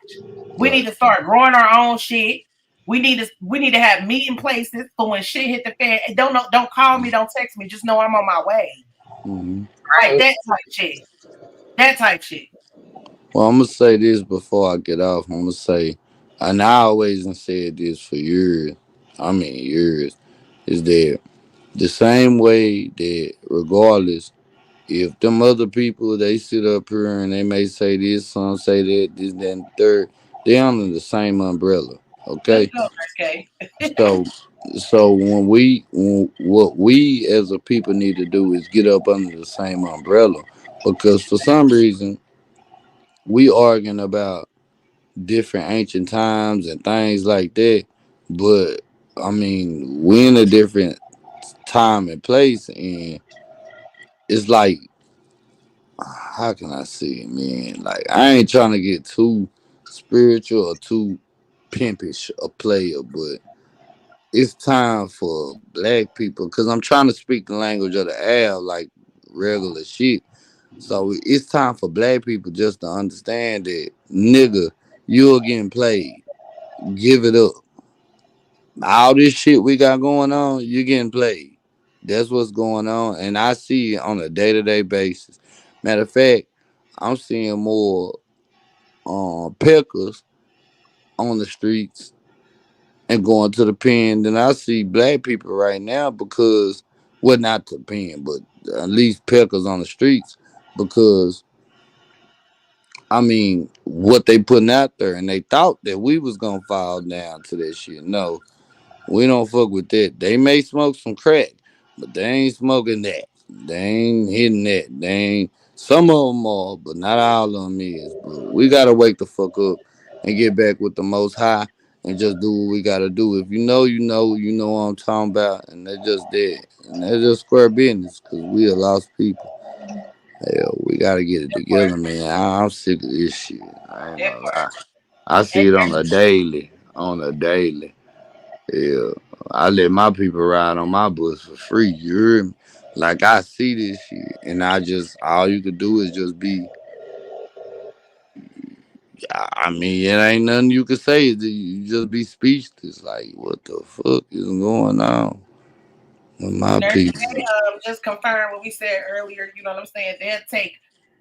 S2: We need
S3: Right.
S2: to start growing our own shit. We need to have meeting places for when shit hit the fan. Don't call me, don't text me. Just know I'm on my way.
S3: Hmm.
S2: Like
S5: Right.
S2: that type shit. That type shit.
S3: Well, I'm gonna say this before I get off. I'm gonna say, and I always done said this for years. I mean years. Is that the same way that regardless if them other people they sit up here and they may say this, some say that, this, that, and third, they under the same umbrella.
S2: Let's
S3: Okay,
S2: go, K.
S3: so what we as a people need to do is get up under the same umbrella because for some reason we arguing about different ancient times and things like that, but I mean we in a different time and place and it's like how can I say it, man? Like I ain't trying to get too spiritual or too pimpish a player, but it's time for black people because I'm trying to speak the language of the air like regular shit. So it's time for black people just to understand that nigga, you're getting played. Give it up. All this shit we got going on, you're getting played. That's what's going on, and I see it on a day to day basis. Matter of fact, I'm seeing more pickers on the streets and going to the pen than I see black people right now because, well, not the pen, but at least pickers on the streets because I mean what they putting out there, and they thought that we was gonna fall down to that shit. No, we don't fuck with that. They may smoke some crack, but they ain't smoking that. They ain't hitting that. They ain't. Some of them are, but not all of them is. But we gotta wake the fuck up and get back with the Most High and just do what we gotta do. If you know, you know, you know what I'm talking about, and they're just dead, and they're just square business because we are lost people. Hell, we gotta get it
S2: That part.
S3: together, man. I'm sick of this shit. I ain't
S2: That
S3: gonna
S2: part.
S3: lie. I
S2: And
S3: see it on a daily, on a daily. Yeah, I let my people ride on my bus for free. You hear me? Like I see this shit, and I just all you could do is just be. I mean, it ain't nothing you could say. You just be speechless. Like, what the fuck is going on with my
S2: Nurse
S3: people?
S2: K, just confirm what we said earlier. You know what I'm saying?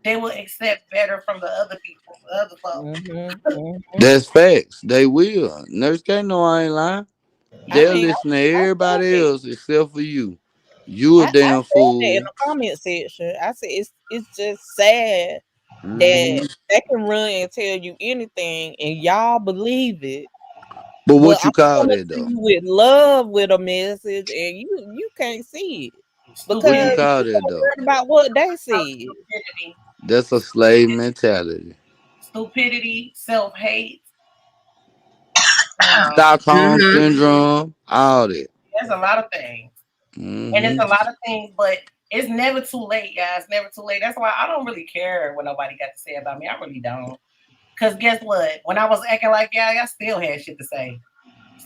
S2: They will accept better from the other people, the other folks.
S3: That's facts. They will. Nurse K know I ain't lying.
S6: I
S3: They'll
S6: mean,
S3: listen to
S6: I said
S3: everybody
S6: it.
S3: else except for you. You a
S6: I
S3: damn
S6: said that in
S3: fool.
S6: the comment section. I said it's just sad
S3: Hmm.
S6: that they can run and tell you anything and y'all believe it.
S3: But
S6: But
S3: what
S6: I'm
S3: you call
S6: coming
S3: that
S6: to
S3: though?
S6: you with love with a message and you can't see it
S3: What you
S6: because
S2: Stupidity.
S3: call
S6: you
S3: that
S6: so
S3: though?
S6: worried about what they said.
S2: Stupidity.
S3: That's a slave
S2: Stupidity.
S3: mentality.
S2: Stupidity, self-hate.
S3: Stockholm
S5: Mm-hmm.
S3: syndrome, all that.
S2: There's a lot of things. And it's
S3: Hmm.
S2: a lot of things, but it's never too late, guys. Never too late. That's why I don't really care what nobody got to say about me. I really don't. Because guess what? When I was acting like y'all, I still had shit to say.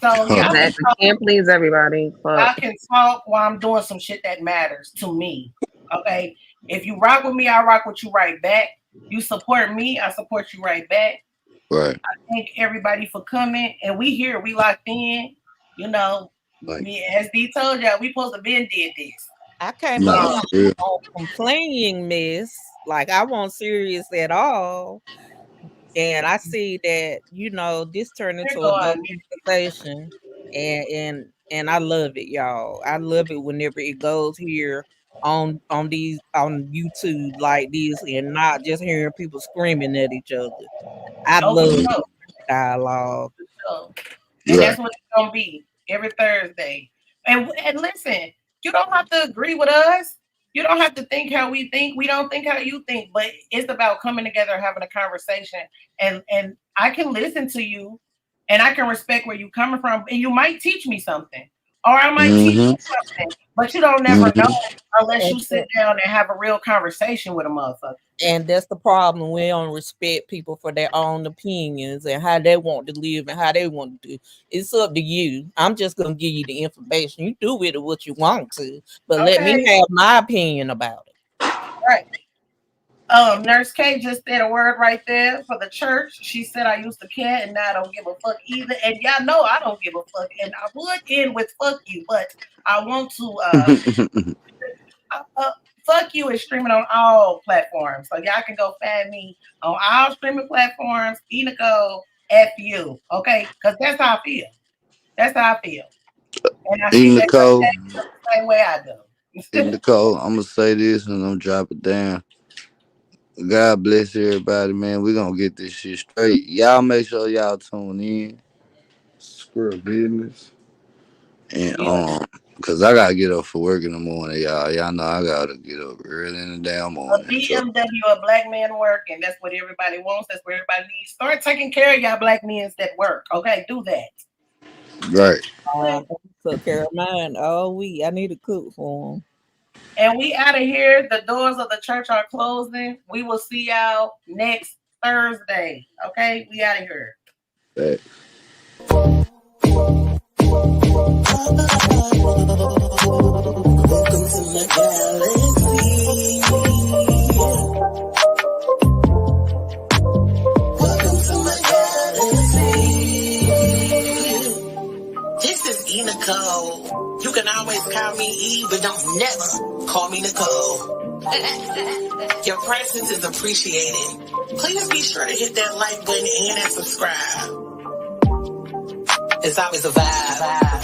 S2: So
S5: Exactly. Can't please everybody. Fuck.
S2: y'all can talk while I'm doing some shit that matters to me. Okay. If you rock with me, I rock with you right back. You support me, I support you right back.
S3: Right.
S2: Thank everybody for coming. And we here, we locked in. You know,
S3: Like,
S2: me as D told y'all, we supposed to been did this.
S6: I came up
S3: nah,
S2: Um,
S6: here
S3: for real.
S6: on complaining, miss. Like I wasn't serious at all. And I see that, this turned
S2: here
S6: into
S2: go
S6: adult
S2: on.
S6: conversation. And I love it, y'all. I love it whenever it goes here on YouTube like this and not just hearing people screaming at each other. I
S2: Oh, for
S6: love
S2: sure.
S6: dialogue.
S2: So, and
S3: Right.
S2: that's what it's gonna be every Thursday. And listen, you don't have to agree with us. You don't have to think how we think. We don't think how you think, but it's about coming together, having a conversation, and I can listen to you, and I can respect where you're coming from, and you might teach me something, or I might teach
S3: Hmm.
S2: you something, but you don't never know
S3: Hmm.
S2: unless
S6: And,
S2: you sit down and have a real conversation with a motherfucker.
S6: and that's the problem. We don't respect people for their own opinions and how they want to live and how they want to do. It's up to you. I'm just gonna give you the information. You do with it what you want to, but let
S2: Okay,
S6: me have my opinion about it.
S2: right. Nurse K just said a word right there for the church. She said I used to care and now I don't give a fuck either. And y'all know I don't give a fuck. And I would end with fuck you, but I want to fuck you is streaming on all platforms. So y'all can go find me on all streaming platforms. EsessionByEnicole, F you. Okay? Because that's how I feel. That's how I feel. And I see that
S3: Nicole,
S2: the same way I do.
S3: Nicole, I'm gonna say this and I'm drop it down. God bless everybody, man. We gonna get this shit straight. Y'all make sure y'all tune in. Square business. And
S2: Yeah.
S3: cause I gotta get up for work in the morning, y'all. Y'all know I gotta get up early in the damn
S2: A
S3: morning. So
S2: BMW, a black man working. That's what everybody wants. That's what everybody needs. Start taking care of y'all black men that work. Okay, do that.
S3: right.
S6: I took care of mine all week. I need to cook for them.
S2: And we out of here. The doors of the church are closing. We will see y'all next Thursday. Okay, we out of here.
S3: Right.
S1: Welcome to my galaxy. Welcome to my galaxy. This is EsessionByEnicole. You can always call me E, but don't never call me Nicole. Your presence is appreciated. Please be sure to hit that like button and that subscribe. It's always a vibe.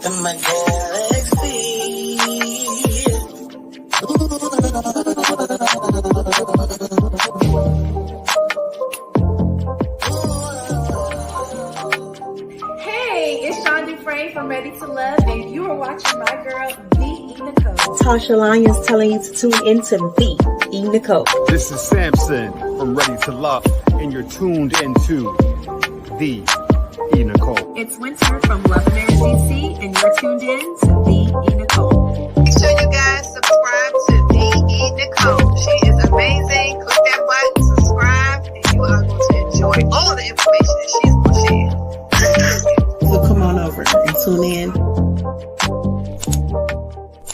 S1: In my galaxy.
S7: Hey, it's Sean Dufresne from Ready to Love, and you are watching my girl, TheeEnicole.
S8: Tasha Lyons telling you to tune into TheeEnicole.
S9: This is Samson from Ready to Love, and you're tuned into TheeEnicole.
S7: It's Winter from Love America DC, and you're tuned in to TheeEnicole.
S10: Make sure you guys subscribe to TheeEnicole. She is amazing. Click that button, subscribe, and you are going to enjoy all the information that she's going to share.
S8: tune in.